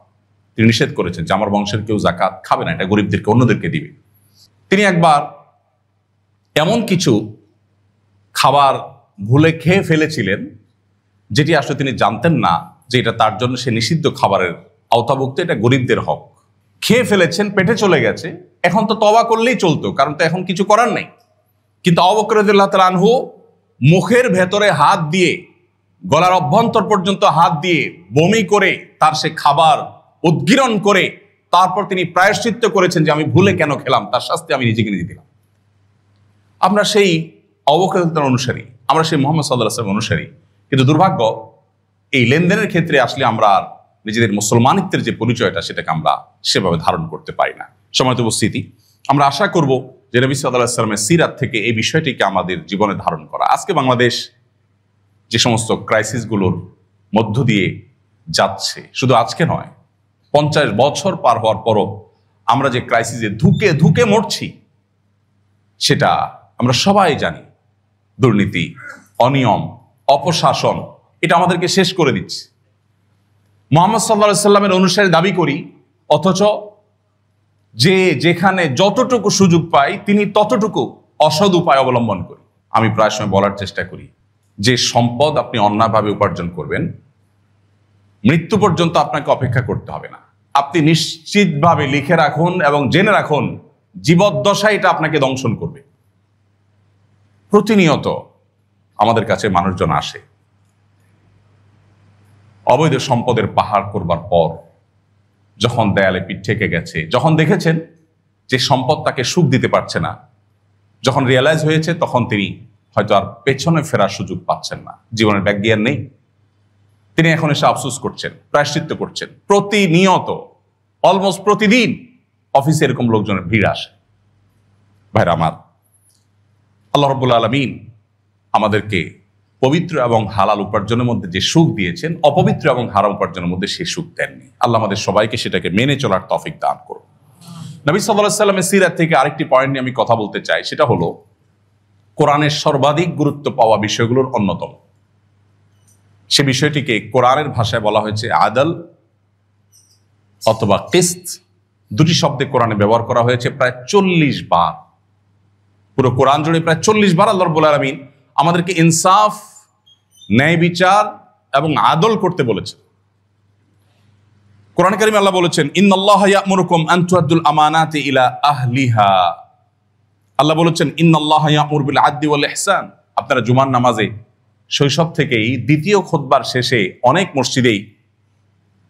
তিনি নিষেধ করেছেন যে আমার বংশের কেউ যাকাত খাবে না, এটা গরিবদেরকে, অন্যদেরকে দিবে। তিনি একবার এমন কিছু খাবার ভুলে খেয়ে ফেলেছিলেন যেটি আসলে তিনি জানতেন না যে এটা তার জন্য সে নিষিদ্ধ খাবারের আওতাভুক্ত, এটা গরিবদের হক। খেয়ে ফেলেছেন, পেটে চলে গেছে, এখন তো তওবা করলেই চলতো, কারণ তো এখন কিছু করার নেই। কিন্তু আবু বকর রাদিয়াল্লাহু তাআলা আনহু মুখের ভেতরে হাত দিয়ে, গলার অভ্যন্তর পর্যন্ত হাত দিয়ে বমি করে তার সে খাবার উদ্গীরণ করে তারপর তিনি প্রায়শ্চিত্ত করেছেন যে আমি ভুলে কেন খেলাম, তার শাস্তি আমি নিজেকে নিজে দিলাম। আমরা সেই আবু বকর রাদিয়াল্লাহু তাআলা অনুসারী, আমরা সেই মুহাম্মদ সাল্লাল্লাহু আলাইহি ওয়াসাল্লাম অনুসারী, কিন্তু দুর্ভাগ্য এই লেনদেনের ক্ষেত্রে আসলে আমরা আর নিজেদের মুসলমানিত্বের যে পরিচয়টা সেটাকে আমরা সেভাবে ধারণ করতে পারি না। সময়ত উপস্থিতি, আমরা আশা করব যে নবী সাল্লাল্লাহু আলাইহি ওয়াসাল্লামের সিরাত থেকে এই বিষয়টিকে আমাদের জীবনে ধারণ করা। আজকে বাংলাদেশ যে সমস্ত ক্রাইসিসগুলোর মধ্য দিয়ে যাচ্ছে, শুধু আজকে নয়, 50 বছর পার হওয়ার পরও আমরা যে ক্রাইসিসে ধুকে ধুকে মরছি সেটা আমরা সবাই জানি। দুর্নীতি, অনিয়ম, অপশাসন, এটা আমাদেরকে শেষ করে দিচ্ছে। মুহাম্মদ সাল্লাল্লাহু আলাইহি ওয়াসাল্লামের অনুসারী দাবি করি, অথচ যে যেখানে যতটুকু সুযোগ পাই তিনি ততটুকু অসৎ উপায় অবলম্বন করি। আমি প্রায় সময় বলার চেষ্টা করি যে সম্পদ আপনি অন্যায়ভাবে উপার্জন করবেন, মৃত্যু পর্যন্ত আপনাকে অপেক্ষা করতে হবে না। আপনি নিশ্চিতভাবে লিখে রাখুন এবং জেনে রাখুন জীবদ্দশায় এটা আপনাকে দংশন করবে। প্রতিনিয়ত আমাদের কাছে মানুষজন আসে অবৈধ সম্পদের পাহাড় করবার পর, যখন দেয়ালে পিঠ ঠেকে গেছে, যখন দেখেছেন যে সম্পদ তাকে সুখ দিতে পারছে না, যখন রিয়েলাইজ হয়েছে, তখন তিনি হয়তো আর পেছনে ফেরার সুযোগ পাচ্ছেন না, জীবনের ব্যাক গিয়ার নেই, তিনি এখন এসে আফসোস করছেন, প্রায়শ্চিত্ত করছেন। প্রতিনিয়ত, অলমোস্ট প্রতিদিন অফিসে এরকম লোকজনের ভিড় আসে। ভাইরা আমার, আল্লাহ রাব্বুল আলামিন আমাদেরকে পবিত্র এবং হালাল উপার্জনের মধ্যে যে সুখ দিয়েছেন, অপবিত্র এবং হারাম উপার্জনের মধ্যে সেই সুখ দেননি। আল্লাহ আমাদের সবাইকে সেটাকে মেনে চলার তৌফিক দান করুন। নবী সাল্লাল্লাহু আলাইহি ওয়াসাল্লামের সিরাত থেকে আরেকটি পয়েন্ট নিয়ে আমি কথা বলতে চাই, সেটা হলো কোরআনের সর্বাধিক গুরুত্ব পাওয়া বিষয়গুলোর অন্যতম। সে বিষয়টিকে কোরআনের ভাষায় বলা হয়েছে আদল অথবা কিসত। দুটি শব্দে কোরআনে ব্যবহার করা হয়েছে প্রায় 40 বার। পুরো কোরআন জুড়ে প্রায় 40 বার আল্লাহ রাব্বুল আলামিন আমাদেরকে ইনসাফ, ন্যায় বিচার এবং আদল করতে বলেছেন। কোরআন কারীমে আল্লাহ বলেছেন, ইন্নাল্লাহা ইয়া'মুরুকুম আন তুআদ্দুল আমানাতি ইলা আহলিহা। আল্লাহ বলেছেন, ইন্নাল্লাহা ইয়া'মুরু বিল আদলি ওয়াল ইহসান। আপনারা জুমার নামাজে শৈশব থেকেই দ্বিতীয় খুতবার শেষে অনেক মসজিদেই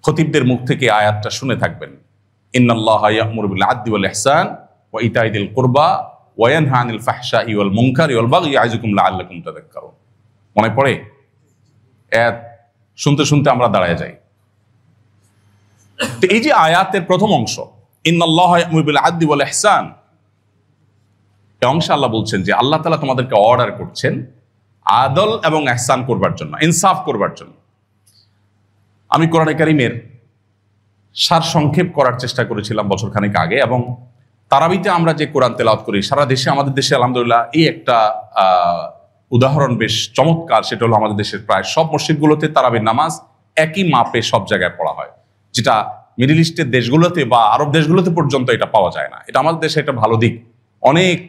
খতিবদের মুখ থেকে আয়াতটা শুনে থাকবেন, ইন্নাল্লাহা ইয়া'মুরু বিল আদলি ওয়াল ইহসান ওয়া ইতাই যিল কুরবা ওয়া ইয়ানহা আনিল ফাহশাই ওয়াল মুনকারি ওয়াল বাগই ইয়াইযুকুম লাআল্লাকুম তাযাক্কারুন। মনে পড়ে? শুনতে শুনতে আমরা দাঁড়ায় যাই। তো এই যে আয়াতের প্রথম অংশ, ইন্নাল্লাহা ইয়া'মুরু বিল আদলি ওয়াল ইহসান, এই অংশে আল্লাহ বলছেন যে আল্লাহ তাআলা তোমাদেরকে অর্ডার করছেন আদল এবং ইহসান করবার জন্য, ইনসাফ করবার জন্য। আমি কোরআনে কারীমের সার সংক্ষেপ করার চেষ্টা করেছিলাম বছরখানেক আগে, এবং তারাবিতে আমরা যে কোরআন তেলাওয়াত করি সারা দেশে, আমাদের দেশে আলহামদুলিল্লাহ এই একটা উদাহরণ বেশ চমৎকার। সেটা হলো আমাদের দেশের প্রায় সব মসজিদগুলোতে তারাবির নামাজ একই মাপে সব জায়গায় পড়া হয়, যেটা মিডল ইস্টের দেশগুলোতে বা আরব দেশগুলোতে পর্যন্ত এটা পাওয়া যায় না। এটা আমাদের দেশে একটা ভালো দিক। অনেক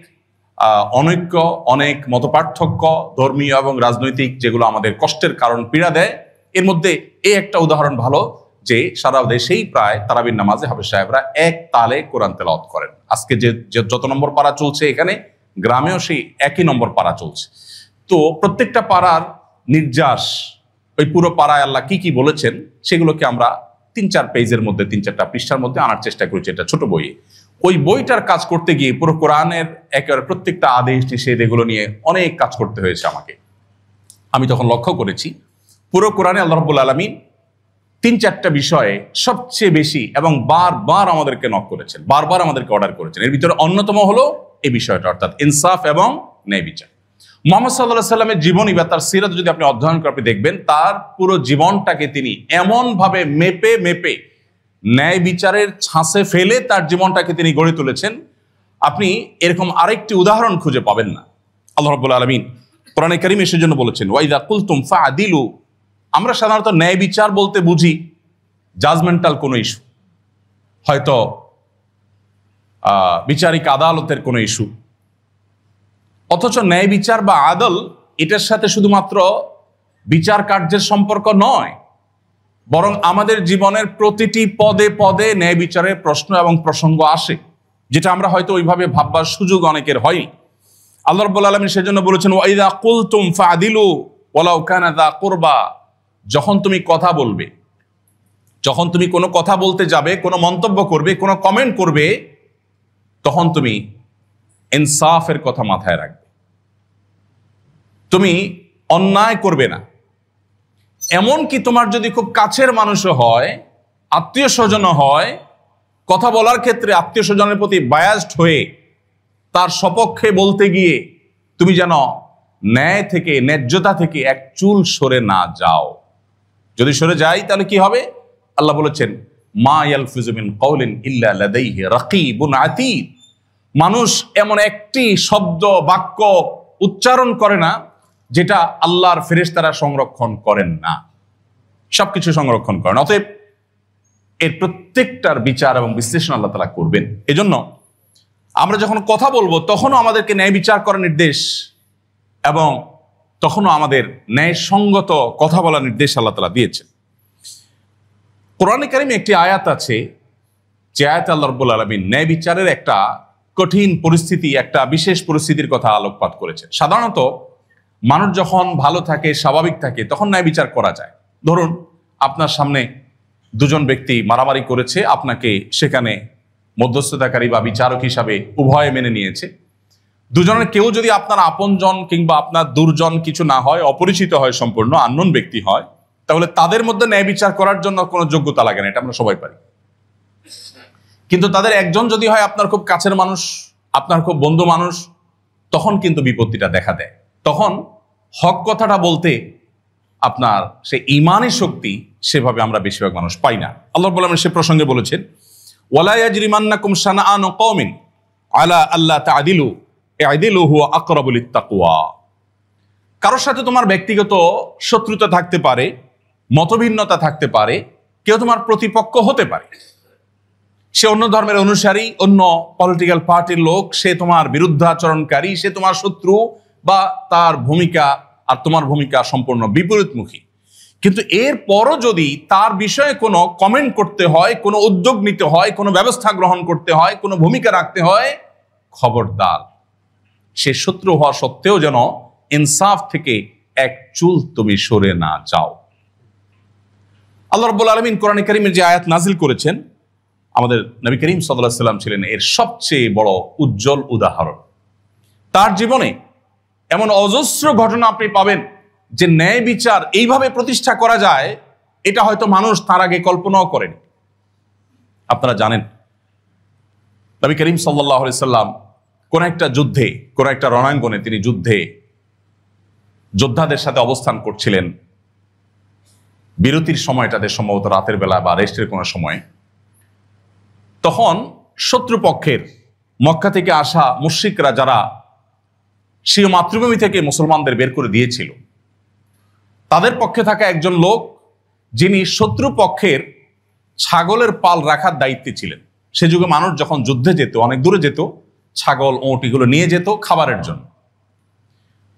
অনৈক্য, অনেক মতপার্থক্য, ধর্মীয় এবং রাজনৈতিক, যেগুলো আমাদের কষ্টের কারণ, পীড়া দেয়, এর মধ্যে এই একটা উদাহরণ ভালো যে সারা দেশেই প্রায় তারাবির নামাজে হাফেজ সাহেবরা এক তালে কোরআন তেলাওয়াত করেন। আজকে যে যত নম্বর পারা চলছে, এখানে গ্রামেও সেই একই নম্বর পারা চলছে। তো প্রত্যেকটা পাড়ার নির্যাস, ওই পুরো পাড়ায় আল্লাহ কি কি বলেছেন সেগুলোকে আমরা 3-4 পেজের মধ্যে, 3-4টা পৃষ্ঠার মধ্যে আনার চেষ্টা করেছি, এটা ছোট বইয়ে। ওই বইটার কাজ করতে গিয়ে পুরো কোরআনের একেবারে প্রত্যেকটা আদেশ নিষেধ এগুলো নিয়ে অনেক কাজ করতে হয়েছে আমাকে। আমি তখন লক্ষ্য করেছি পুরো কোরআনে আল্লাহ রাব্বুল আলামিন 3-4টা বিষয়ে সবচেয়ে বেশি এবং বারবার আমাদেরকে নক করেছেন, বারবার আমাদেরকে অর্ডার করেছেন। এর ভিতরে অন্যতম হলো এই বিষয়টা, অর্থাৎ ইনসাফ এবং ন্যায় বিচার। মুহাম্মদ সাল্লাল্লাহু আলাইহি সাল্লামের জীবনী বা তার সিরাত যদি আপনি অধ্যয়ন করেন, আপনি দেখবেন তার পুরো জীবনটাকে তিনি এমন ভাবে মেপে মেপে ন্যায় বিচারের ছাঁচে ফেলে তার জীবনটাকে তিনি গড়ে তুলেছেন। আপনি এরকম আরেকটি উদাহরণ খুঁজে পাবেন না। আল্লাহ রাব্বুল আলামিন কোরআনে কারীমে সেজন্য বলেছেন, ওয়াইদা কুলতুম ফাআদিলু। আমরা সাধারণত ন্যায় বিচার বলতে বুঝি জাজমেন্টাল কোনো ইস্যু, হয়তো বিচারিক আদালতের কোনো ইস্যু। অথচ ন্যায় বিচার বা আদল, এটার সাথে শুধুমাত্র বিচার কার্যের সম্পর্ক নয়, বরং আমাদের জীবনের প্রতিটি পদে পদে ন্যায় বিচারের প্রশ্ন এবং প্রসঙ্গ আসে, যেটা আমরা হয়তো ওইভাবে ভাববার সুযোগ অনেকের হয়নি। আল্লাহ রাব্বুল আলামিন সেজন্য বলেছেন, ওয়াইদা কুলতুম ফাআদিলু ওয়ালাউ কানা যা কুরবা। যখন তুমি কথা বলবে, যখন তুমি কোনো কথা বলতে যাবে, কোনো মন্তব্য করবে, কোনো কমেন্ট করবে, তখন তুমি ইনসাফের কথা মাথায় রাখবে। তুমি অন্যায় করবে না। এমনকি তোমার যদি খুব কাছের মানুষও হয়, আত্মীয় স্বজনও হয়, কথা বলার ক্ষেত্রে আত্মীয় স্বজনের প্রতি বায়াসড হয়ে তার সপক্ষে বলতে গিয়ে তুমি যেন ন্যায় থেকে, ন্যায্যতা থেকে এক চুল সরে না যাও। যদি সরে যাই তাহলে কি হবে? আল্লাহ বলেছেন, মা ইয়ালফিজু মিন কাউলিন ইল্লা লাদাইহি রাকিবুন আতীদ। মানুষ এমন একটি শব্দ, বাক্য উচ্চারণ করে না যেটা আল্লাহর ফেরেশতারা সংরক্ষণ করেন না। সবকিছু সংরক্ষণ করেন। অতএব এর প্রত্যেকটার বিচার এবং বিশ্লেষণ আল্লাহ তাআলা করবেন। এজন্য আমরা যখন কথা বলবো তখনও আমাদেরকে ন্যায় বিচার করার নির্দেশ এবং তখনও আমাদের ন্যায়সঙ্গত কথা বলার নির্দেশ আল্লাহ তাআলা দিয়েছেন। কোরআনে কারিমে একটি আয়াত আছে, যে আয়াতে আল্লাহ রাব্বুল আলামিন ন্যায় বিচারের একটা কঠিন পরিস্থিতি, একটা বিশেষ পরিস্থিতির কথা আলোকপাত করেছেন। সাধারণত মানুষ যখন ভালো থাকে, স্বাভাবিক থাকে, তখন ন্যায় বিচার করা যায়। ধরুন আপনার সামনে দুজন ব্যক্তি মারামারি করেছে, আপনাকে সেখানে মধ্যস্থতাকারী বা বিচারক হিসাবে উভয়ে মেনে নিয়েছে। দুজনের কেউ যদি আপনার আপনজন কিংবা আপনার দুর্জন কিছু না হয়, অপরিচিত হয়, সম্পূর্ণ আননোন ব্যক্তি হয়, তাহলে তাদের মধ্যে ন্যায় বিচার করার জন্য কোনো যোগ্যতা লাগে না, এটা আমরা সবাই পারি। কিন্তু তাদের একজন যদি হয় আপনার খুব কাছের মানুষ, আপনার খুব বন্ধু মানুষ, তখন কিন্তু বিপত্তিটা দেখা দেয়। তখন হক কথাটা বলতে আপনার সে ঈমানী শক্তি সেভাবে আমরা বেশিরভাগ মানুষ পাই না। আল্লাহ রাব্বুল আলামিন সে প্রসঙ্গে বলেছেন, ওয়ালা ইয়াজরিমান্নাকুম শানাআনু কওমিন আলা আল্লা তা'দিলু ই'দিলু হুয়া আকরাবু লিত-তাকওয়া। কারোর সাথে তোমার ব্যক্তিগত শত্রুতা থাকতে পারে, মতভিন্নতা থাকতে পারে, কেউ তোমার প্রতিপক্ষ হতে পারে, সে অন্য ধর্মের অনুসারী, অন্য পলিটিক্যাল পার্টির লোক, সে তোমার বিরুদ্ধাচরণকারী, সে তোমার শত্রু, বা তার ভূমিকা আর তোমার ভূমিকা সম্পূর্ণ বিপরীতমুখী। কিন্তু এর পরও যদি তার বিষয়ে কোনো কমেন্ট করতে হয়, কোনো উদ্যোগ নিতে হয়, কোনো ব্যবস্থা গ্রহণ করতে হয়, কোনো ভূমিকা রাখতে হয়, খবরদার সে শত্রু হওয়া সত্ত্বেও যেন ইনসাফ থেকে এক চুল তুমি সরে না যাও। আল্লাহ রাব্বুল আলামিন কোরআনে কারীমের যে আয়াত নাজিল করেছেন, আমাদের নবী করিম সাল্লাল্লাহু আলাইহি ওয়াসাল্লাম ছিলেন এর সবচেয়ে বড় উজ্জ্বল উদাহরণ। তার জীবনে এমন অজস্র ঘটনা আপনি পাবেন যে ন্যায় বিচার এইভাবে প্রতিষ্ঠা করা যায়, এটা হয়তো মানুষ তার আগে কল্পনাও করেনি। আপনারা জানেন নবী করিম সাল্লাল্লাহু আলাইহি ওয়াসাল্লাম কোন একটা যুদ্ধে, কোন একটা রণাঙ্গনে তিনি যোদ্ধাদের সাথে অবস্থান করছিলেন। বিরতির সময়টাতে সম্ভবত রাতের বেলা বা রেস্টের কোনো সময়, তখন শত্রুপক্ষের মক্কা থেকে আসা মুশরিকরা, যারা স্বীয় মাতৃভূমি থেকে মুসলমানদের বের করে দিয়েছিল, তাদের পক্ষে থাকা একজন লোক যিনি শত্রুপক্ষের ছাগলের পাল রাখার দায়িত্বে ছিলেন। সে যুগে মানুষ যখন যুদ্ধে যেত, অনেক দূরে যেত, ছাগল ওঁট এগুলো নিয়ে যেত খাবারের জন্য।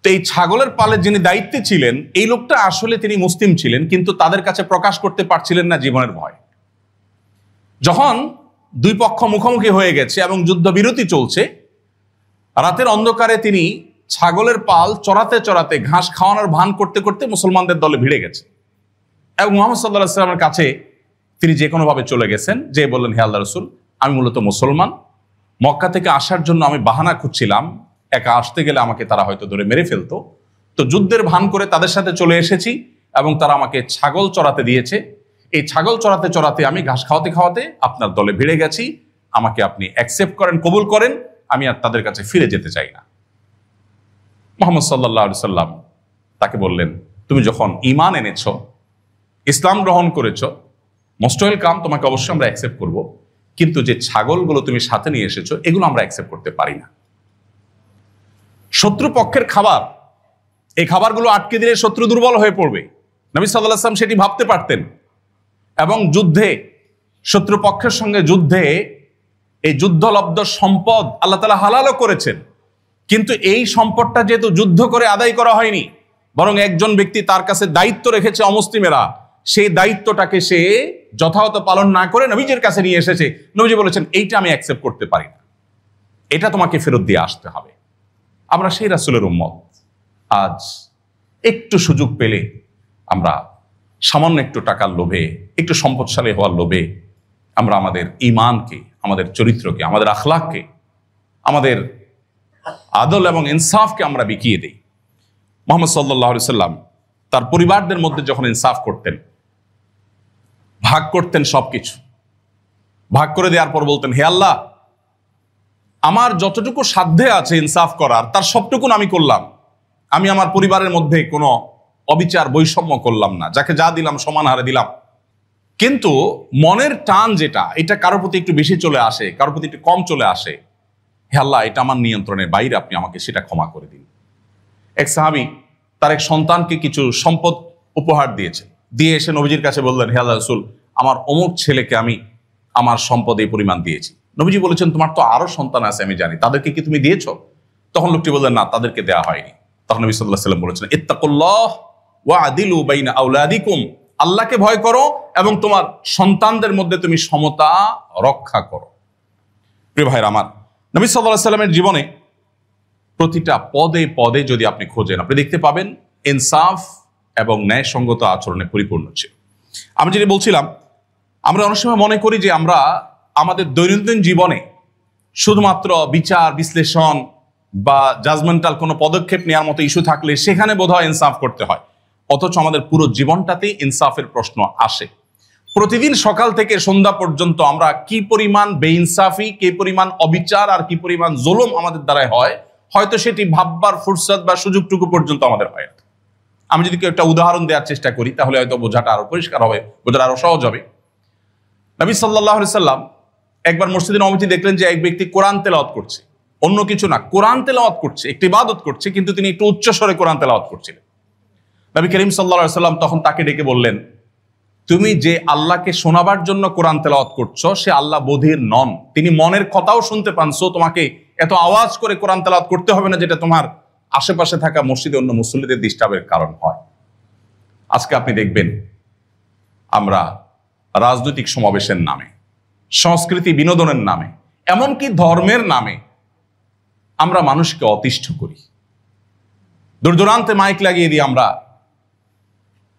তো এই ছাগলের পালের যিনি দায়িত্বে ছিলেন, এই লোকটা আসলে তিনি মুসলিম ছিলেন, কিন্তু তাদের কাছে প্রকাশ করতে পারছিলেন না জীবনের ভয়। যখন দুই পক্ষ মুখোমুখি হয়ে গেছে এবং যুদ্ধবিরতি চলছে, রাতের অন্ধকারে তিনি ছাগলের পাল চড়াতে চড়াতে, ঘাস খাওয়ানোর ভান করতে করতে মুসলমানদের দলে ভিড়ে গেছে এবং মুহাম্মদ সাল্লাল্লাহু আলাইহি ওয়াসাল্লামের কাছে তিনি যে কোনোভাবে চলে গেছেন, যে বললেন, হে আল্লাহর রাসূল, আমি মূলত মুসলমান, মক্কা থেকে আসার জন্য আমি বাহানা খুঁজছিলাম, একা আসতে গেলে আমাকে তারা হয়তো ধরে মেরে ফেলতো, তো যুদ্ধের ভান করে তাদের সাথে চলে এসেছি এবং তারা আমাকে ছাগল চড়াতে দিয়েছে। এই ছাগল চড়াতে চড়াতে আমি ঘাস খাওয়াতে খাওয়াতে আপনার দলে ভিড়ে গেছি, আমাকে আপনি অ্যাকসেপ্ট করেন, কবুল করেন, আমি আর তাদের কাছে ফিরে যেতে চাই না। মুহাম্মদ সাল্লাল্লাহু আলাইহি সাল্লাম তাকে বললেন, তুমি যখন ঈমান এনেছো, ইসলাম গ্রহণ করেছো, মোস্ট ওয়েলকাম, তোমাকে অবশ্যই আমরা অ্যাকসেপ্ট করব, কিন্তু যে ছাগলগুলো তুমি সাথে নিয়ে এসেছো এগুলো আমরা অ্যাকসেপ্ট করতে পারি না। শত্রুপক্ষের খাবার, এই খাবারগুলো আটকে দিলে শত্রু দুর্বল হয়ে পড়বে। নবী সাল্লাল্লাহু আলাইহি ওয়াসাল্লাম সেটি ভাবতে পারতেন এবং যুদ্ধে, শত্রুপক্ষের সঙ্গে যুদ্ধে এই যুদ্ধলব্ধ সম্পদ আল্লাহ তাআলা হালালও করেছেন, কিন্তু এই সম্পদটা যেহেতু যুদ্ধ করে আদায় করা হয়নি, বরং একজন ব্যক্তি তার কাছে দায়িত্ব রেখেছে অমুসলিমেরা, সেই দায়িত্বটাকে সে যথাযথ পালন না করে নবীজির কাছে নিয়ে এসেছে। নবীজি বলেছেন, এইটা আমি অ্যাকসেপ্ট করতে পারি না, এটা তোমাকে ফেরত দিয়ে আসতে হবে। আমরা সেই রাসূলের উম্মত। আজ একটু সুযোগ পেলে আমরা সামান্য একটু টাকার লোভে, একটু সম্পদশালী হওয়ার লোভে আমরা আমাদের ঈমানকে, আমাদের চরিত্রকে, আমাদের আখলাককে, আমাদের আদল এবং ইনসাফকে আমরা বিকিয়ে দিই। মুহাম্মদ সাল্লাল্লাহু আলাইহি ওয়াসাল্লাম তার পরিবারদের মধ্যে যখন ইনসাফ করতেন, ভাগ করতেন, সবকিছু ভাগ করে দেওয়ার পর বলতেন, হে আল্লাহ, আমার যতটুকু সাধ্যে আছে ইনসাফ করার তার সবটুকুন আমি করলাম। আমি আমার পরিবারের মধ্যে কোনো অবিচার বৈষম্য করলাম না, যাকে যা দিলাম সমান হারে দিলাম। কিন্তু মনের টান যেটা, এটা কারোর প্রতি একটু বেশি চলে আসে, কারোর প্রতি একটু কম চলে আসে, হে আল্লাহ এটা আমার নিয়ন্ত্রণের বাইরে, আপনি আমাকে সেটা ক্ষমা করে দিন। এক সাহাবী তার এক সন্তানকে কিছু সম্পদ উপহার দিয়েছে, দিয়ে এসে নবীজির কাছে বললেন, হে আল্লাহ রাসূল, আমার অমুক ছেলেকে আমি আমার সম্পদ এই পরিমাণ দিয়েছি। নবীজি বলেছেন, তোমার তো আরো সন্তান আছে আমি জানি, তাদেরকে কি তুমি দিয়েছো? তখন লোকটি বললেন, না তাদেরকে দেওয়া হয়নি। তখন নবী সাল্লাল্লাহু আলাইহি ওয়াসাল্লাম বলেছেন, ইত্তাকুল্লাহ ওয়া আদিলু বাইনা আওলাদিকুম, আল্লাহকে ভয় করো এবং তোমার সন্তানদের মধ্যে তুমি সমতা রক্ষা করো। প্রিয় ভাইরা আমার, নবী সাল্লাল্লাহু আলাইহি ওয়াসাল্লামের জীবনে প্রতিটা পদে পদে যদি আপনি খোঁজেন, আপনি দেখতে পাবেন ইনসাফ এবং ন্যায়সঙ্গত আচরণে পরিপূর্ণ ছিল। আমি যেটা বলছিলাম, আমরা অনেক সময় মনে করি যে আমরা আমাদের দৈনন্দিন জীবনে শুধুমাত্র বিচার বিশ্লেষণ বা জাজমেন্টাল কোনো পদক্ষেপ নেওয়ার মতো ইস্যু থাকলে সেখানে বোধহয় ইনসাফ করতে হয়, অথচ আমাদের পুরো জীবনটাতেই ইনসাফের প্রশ্ন আসে। প্রতিদিন সকাল থেকে সন্ধ্যা পর্যন্ত আমরা কি পরিমাণ বেইনসাফি, কি পরিমাণ অবিচার আর কি পরিমাণ জুলুম আমাদের দ্বারাই হয়, হয়তো সেটি ভাববার ফুরসত বা সুযোগটুকু পর্যন্ত আমাদের হয় না। আমি যদি একটা উদাহরণ দেওয়ার চেষ্টা করি তাহলে হয়তো বোঝাটা আরো পরিষ্কার হবে, বোঝাটা আরো সহজ হবে। নবী সাল্লাল্লাহু আলাইহি সাল্লাম একবার মসজিদে নববীতে দেখলেন যে এক ব্যক্তি কোরআন তেলাওয়াত করছে, অন্য কিছু না, কোরআন তেলাওয়াত করছে, একটি ইবাদত করছে, কিন্তু তিনি একটু উচ্চ স্বরে কোরআন তেলাওয়াত করছিলেন। নবী করিম সাল্লাল্লাহু আলাইহি সাল্লাম তখন তাকে ডেকে বললেন, তুমি যে আল্লাহকে শোনাবার জন্য কোরআন তেলাওয়াত করছো সে আল্লাহ বধির নন, তিনি মনের কথাও শুনতে পান, সো তোমাকে এত আওয়াজ করে কোরআন তেলাওয়াত করতে হবে না যেটা তোমার আশেপাশে থাকা মসজিদে অন্য মুসল্লিদের ডিস্টার্বের কারণ হয়। আজকে আপনি দেখবেন আমরা রাজনৈতিক সমাবেশের নামে, সংস্কৃতি বিনোদনের নামে, এমনকি ধর্মের নামে আমরা মানুষকে অতিষ্ঠ করি। দূর দূরান্তে মাইক লাগিয়ে দিয়ে আমরা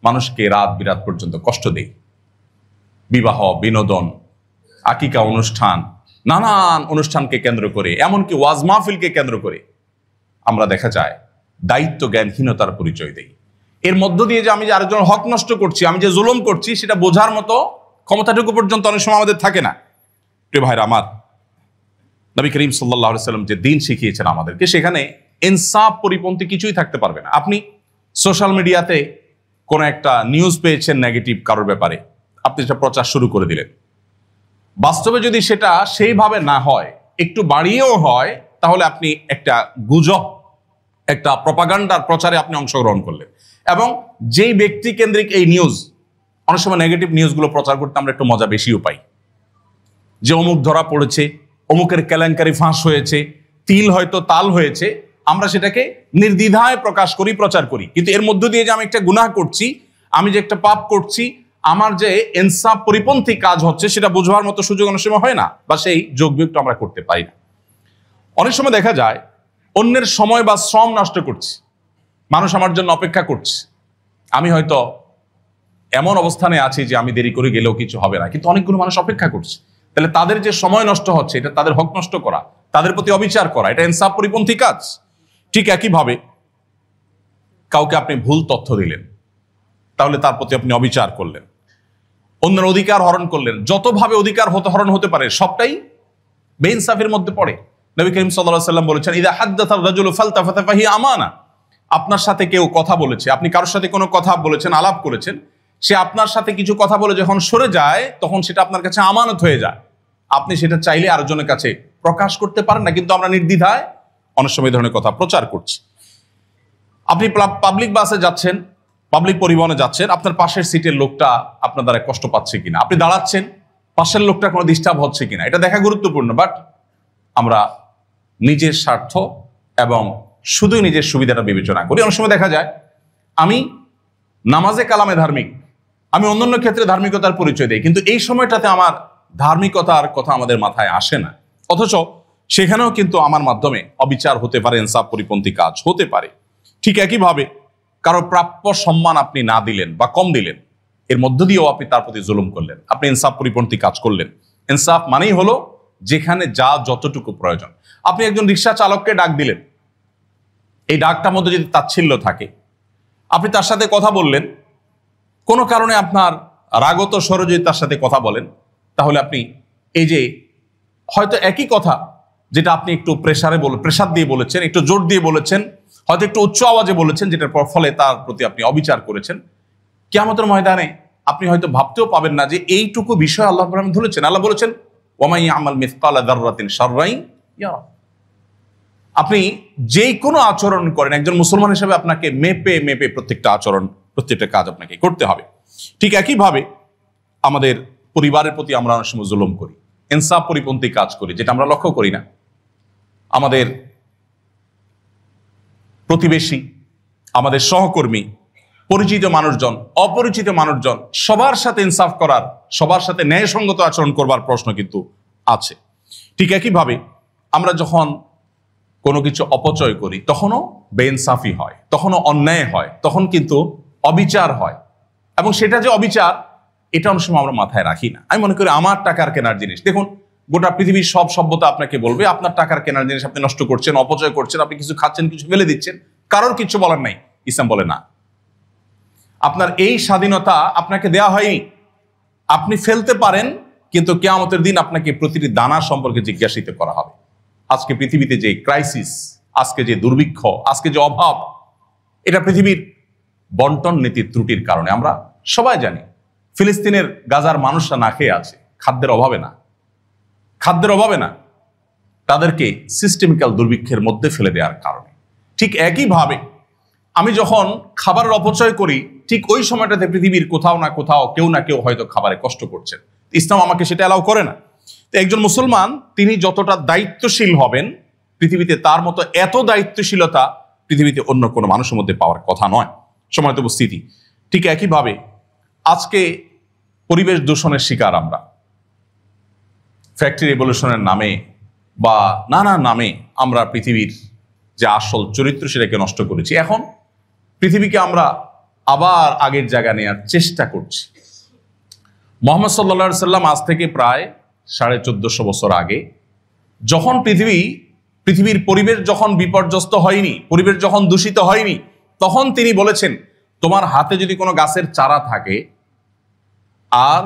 মানুষকে রাত বিরাত পর্যন্ত কষ্ট দেই। বিবাহ, বিনোদন, আকিকা অনুষ্ঠান, নানান অনুষ্ঠানকে কেন্দ্র করে, এমনকি ওয়াজ মাহফিলকে কেন্দ্র করে আমরা দেখা যায় দায়িত্ব জ্ঞানহীনতার পরিচয় দেই। এর মধ্য দিয়ে যে আমি যে আরেকজনের হক নষ্ট করছি, আমি যে জুলুম করছি, সেটা বোঝার মতো ক্ষমতাটুকু পর্যন্ত অনেক সময় আমাদের থাকে না। প্রিয় ভাইরা আমার, নবী করিম সাল্লাল্লাহু আলাইহি সাল্লাম যে দিন শিখিয়েছেন আমাদেরকে, সেখানে ইনসাফ পরিপন্থী কিছুই থাকতে পারবে না। আপনি সোশ্যাল মিডিয়াতে কোনো একটা নিউজ পেয়েছেন নেগেটিভ কারোর ব্যাপারে, আপনি সেটা প্রচার শুরু করে দিলেন। বাস্তবে যদি সেটা সেইভাবে না হয়, একটু বাড়িয়েও হয়, তাহলে আপনি একটা গুজব, একটা প্রপাগান্ডার প্রচারে আপনি অংশগ্রহণ করলেন। এবং যেই ব্যক্তি কেন্দ্রিক এই নিউজ, অনেক সময় নেগেটিভ নিউজগুলো প্রচার করতে আমরা একটু মজা বেশিও পাই, যে অমুক ধরা পড়েছে, অমুকের কেলেঙ্কারি ফাঁস হয়েছে, তিল হয়তো তাল হয়েছে, আমরা সেটাকে নির্দ্বিধায় প্রকাশ করি, প্রচার করি। কিন্তু এর মধ্য দিয়ে যে আমি একটা গুনাহ করছি, আমি যে একটা পাপ করছি, আমার যে ইনসাফ পরিপন্থী কাজ হচ্ছে, সেটা বোঝার মতো সুযোগ অনেক সময় হয় না, বা সেই যোগ বিয়োগটা আমরা করতে পারি না। অনেক সময় দেখা যায় অন্যের সময় বা শ্রম নষ্ট করছি, মানুষ আমার জন্য অপেক্ষা করছে, আমি হয়তো এমন অবস্থানে আছি যে আমি দেরি করে গেলেও কিছু হবে না, কিন্তু অনেকগুলো মানুষ অপেক্ষা করছে। তাহলে তাদের যে সময় নষ্ট হচ্ছে, এটা তাদের হক নষ্ট করা, তাদের প্রতি অবিচার করা, এটা ইনসাফ পরিপন্থী কাজ। ঠিক একইভাবে কাউকে আপনি ভুল তথ্য দিলেন, তাহলে তার প্রতি আপনি অবিচার করলেন, অন্যের অধিকার হরণ করলেন। যতভাবে অধিকার হরণ হতে পারে সবটাই বেইনসাফের মধ্যে পড়ে। নবী করিম সাল্লাল্লাহু আলাইহি ওয়াসাল্লাম বলেছেন, ইযা হাদ্দাসার রাজুলু ফালতাফাতা ফাহিয়া আমানা। আপনার সাথে কেউ কথা বলেছে, আপনি কারোর সাথে কোনো কথা বলেছেন, আলাপ করেছেন, সে আপনার সাথে কিছু কথা বলে যখন সরে যায়, তখন সেটা আপনার কাছে আমানত হয়ে যায়। আপনি সেটা চাইলে আরেকজনের কাছে প্রকাশ করতে পারেন না, কিন্তু আমরা নির্দ্বিধায় অনেক সময় এই ধরনের কথা প্রচার করছি। আপনি পাবলিক বাসে যাচ্ছেন, পাবলিক পরিবহনে যাচ্ছেন, আপনার পাশের সিটের লোকটা আপনার দ্বারা কষ্ট পাচ্ছে কিনা, আপনি দাঁড়াচ্ছেন, পাশের লোকটা কোনো ডিস্টার্ব হচ্ছে কিনা, এটা দেখা গুরুত্বপূর্ণ। বাট আমরা নিজের স্বার্থ এবং শুধুই নিজের সুবিধাটা বিবেচনা করি। অনেক সময় দেখা যায় আমি নামাজে কালামে ধার্মিক, আমি অন্যান্য ক্ষেত্রে ধার্মিকতার পরিচয় দিই, কিন্তু এই সময়টাতে আমার ধার্মিকতার কথা আমাদের মাথায় আসে না, অথচ সেখানেও কিন্তু আমার মাধ্যমে অবিচার হতে পারে, ইনসাফ পরিপন্থী কাজ হতে পারে। ঠিক একইভাবে কারো প্রাপ্য সম্মান আপনি না দিলেন বা কম দিলেন, এর মধ্য দিয়েও আপনি তার প্রতি জুলুম করলেন, আপনি ইনসাফ পরিপন্থী কাজ করলেন। ইনসাফ মানেই হলো যেখানে যা যতটুকু প্রয়োজন। আপনি একজন রিক্সা চালককে ডাক দিলেন, এই ডাকটার মধ্যে যদি তাচ্ছিল্য থাকে, আপনি তার সাথে কথা বললেন, কোনো কারণে আপনার রাগত স্বরে যদি তার সাথে কথা বলেন, তাহলে আপনি এই যে হয়তো একই কথা যেটা আপনি একটু প্রেসার দিয়ে বলেছেন, একটু জোর দিয়ে বলেছেন, হয়তো একটু উচ্চ আওয়াজে বলেছেন, যেটার ফলে তার প্রতি আপনি অবিচার করেছেন, কিয়ামতের ময়দানে আপনি হয়তো ভাবতেও পাবেন না যে এইটুকু বিষয় আল্লাহ রাব্বুল আলামিন ধরেছেন। আল্লাহ বলেছেন ওয়ামান ইয়ামাল মিসকালা যাররাতিন শাররান ইয়ারা। আপনি যেই কোনো আচরণ করেন, একজন মুসলমান হিসেবে আপনাকে মেপে মেপে প্রত্যেকটা আচরণ, প্রত্যেকটা কাজ আপনাকে করতে হবে। ঠিক একইভাবে আমাদের পরিবারের প্রতি আমরা অনেক সময় জুলুম করি, ইনসাফ পরিপন্থী কাজ করি, যেটা আমরা লক্ষ্য করি না। আমাদের প্রতিবেশী, আমাদের সহকর্মী, পরিচিত মানুষজন, অপরিচিত মানুষজন, সবার সাথে ইনসাফ করার, সবার সাথে ন্যায়সঙ্গত আচরণ করবার প্রশ্ন কিন্তু আছে। ঠিক একইভাবে আমরা যখন কোনো কিছু অপচয় করি তখনও বেইনসাফি হয়, তখনও অন্যায় হয়, তখন কিন্তু অবিচার হয়। এবং সেটা যে অবিচার, এটা অনেক সময় আমরা মাথায় রাখি না। আমি মনে করি আমার টাকার কেনার জিনিস, দেখুন গোটা পৃথিবীর সব সভ্যতা আপনাকে বলবে আপনার টাকার কেনার জিনিস আপনি নষ্ট করছেন, অপচয় করছেন, আপনি কিছু খাচ্ছেন, কিছু ফেলে দিচ্ছেন, কারোর কিছু বলার নাই। ইসলাম বলে না, আপনার এই স্বাধীনতা আপনাকে দেয়া হয়নি, আপনি ফেলতে পারেন, কিন্তু কিয়ামতের দিন আপনাকে প্রতিটি দানা সম্পর্কে জিজ্ঞাসিত করা হবে। আজকে পৃথিবীতে যে ক্রাইসিস, আজকে যে দুর্ভিক্ষ, আজকে যে অভাব, এটা পৃথিবীর বন্টন নীতির ত্রুটির কারণে। আমরা সবাই জানি ফিলিস্তিনের গাজার মানুষরা না খেয়ে আছে, খাদ্যের অভাবে না, খাদ্যের অভাবে না, তাদেরকে সিস্টেমিক্যাল দুর্ভিক্ষের মধ্যে ফেলে দেওয়ার কারণে। ঠিক একইভাবে আমি যখন খাবারের অপচয় করি, ঠিক ওই সময়টাতে পৃথিবীর কোথাও না কোথাও কেউ না কেউ হয়তো খাবারে কষ্ট করছেন। ইসলাম আমাকে সেটা অ্যালাউ করে না। তো একজন মুসলমান তিনি যতটা দায়িত্বশীল হবেন, পৃথিবীতে তার মতো এত দায়িত্বশীলতা পৃথিবীতে অন্য কোনো মানুষের মধ্যে পাওয়ার কথা নয়। সময়ত উপস্থিতি। ঠিক একইভাবে আজকে পরিবেশ দূষণের শিকার আমরা, ফ্যাক্টরি রেভলিউশনের নামে বা নানা নামে আমরা পৃথিবীর যে আসল চরিত্র সেটাকে নষ্ট করেছি। এখন পৃথিবীকে আমরা আবার আগের জায়গা নেওয়ার চেষ্টা করছি। মুহাম্মদ সাল্লাল্লাহু আলাইহি সাল্লাম আজ থেকে প্রায় 1450 বছর আগে, যখন পৃথিবীর পরিবেশ যখন বিপর্যস্ত হয়নি, পরিবেশ যখন দূষিত হয়নি, তখন তিনি বলেছেন তোমার হাতে যদি কোনো গাছের চারা থাকে আর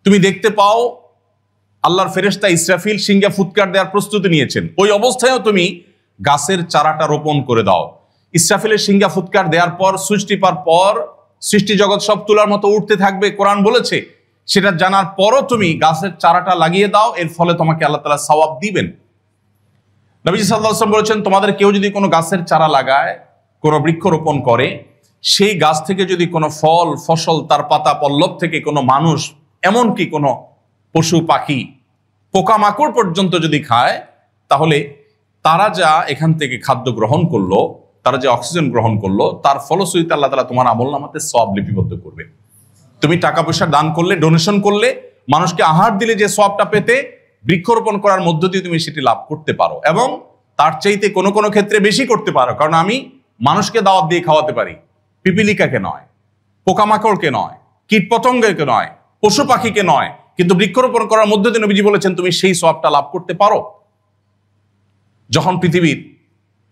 তুমি দেখতে পাও আল্লাহর ফেরেশতা ইসরাফিল সিংহা ফুৎকার দেওয়ার প্রস্তুতি নিয়েছেন, ওই অবস্থায়ও তুমি গাছের চারাটা রোপণ করে দাও। ইসরাফিলের সিংহা ফুৎকার দেওয়ার পর, সুইচ টিপার পর সৃষ্টি জগৎ সব তুলার মতো উঠতে থাকবে, কোরআন বলেছে। সেটা জানার পরও তুমি গাছের চারাটা লাগিয়ে দাও, এর ফলে তোমাকে আল্লাহ তাআলা সওয়াব দিবেন। নবী সাল্লাল্লাহু আলাইহি ওয়াসাল্লাম বলেছেন তোমাদের কেউ যদি কোনো গাছের চারা লাগায়, কোনো বৃক্ষ রোপণ করে, সেই গাছ থেকে যদি কোনো ফল ফসল, তার পাতা পল্লব থেকে কোনো মানুষ, এমনকি কোনো পশু পাখি, পোকামাকড় পর্যন্ত যদি খায়, তাহলে তারা যা এখান থেকে খাদ্য গ্রহণ করলো, তারা যে অক্সিজেন গ্রহণ করলো, তার ফলশ্রুতিতে আল্লাহ তাআলা তোমার আমলনামাতে সওয়াব লিপিবদ্ধ করবে। তুমি টাকা পয়সা দান করলে, ডোনেশন করলে, মানুষকে আহার দিলে যে সওয়াবটা পেতে, বৃক্ষরোপণ করার মধ্য দিয়ে তুমি সেটি লাভ করতে পারো, এবং তার চাইতে কোনো কোনো ক্ষেত্রে বেশি করতে পারো। কারণ আমি মানুষকে দাওয়াত দিয়ে খাওয়াতে পারি, পিপিলিকাকে নয়, পোকামাকড়কে নয়, কীটপতঙ্গকে নয়, পশু পাখিকে নয়, কিন্তু বৃক্ষরোপণ করার মধ্য দিয়ে নবীজি বলেছেন তুমি সেই সওয়াবটা লাভ করতে পারো। যখন পৃথিবীর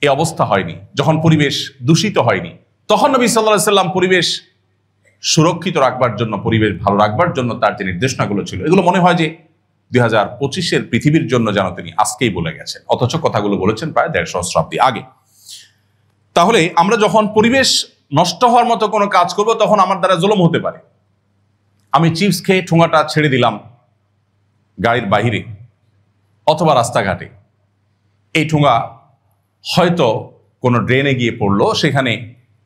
এই অবস্থা হয়নি, যখন পরিবেশ দূষিত হয়নি, তখন নবী সাল্লাল্লাহু আলাইহি সাল্লাম পরিবেশ সুরক্ষিত রাখবার জন্য, পরিবেশ ভালো রাখবার জন্য তার যে নির্দেশনাগুলো ছিল, এগুলো মনে হয় যে 2025-এর পৃথিবীর জন্য যেন তিনি আজকেই বলে গেছেন, অথচ কথাগুলো বলেছেন প্রায় 150 সহস্রাব্দী আগে। তাহলে আমরা যখন পরিবেশ নষ্ট হওয়ার মতো কোনো কাজ করব, তখন আমার দ্বারা জুলুম হতে পারে। আমি চিপস খেয়ে ঠোঙাটা ছেড়ে দিলাম গাড়ির বাহিরে অথবা রাস্তাঘাটে, এই ঠোঙা হয়তো কোনো ড্রেনে গিয়ে পড়লো, সেখানে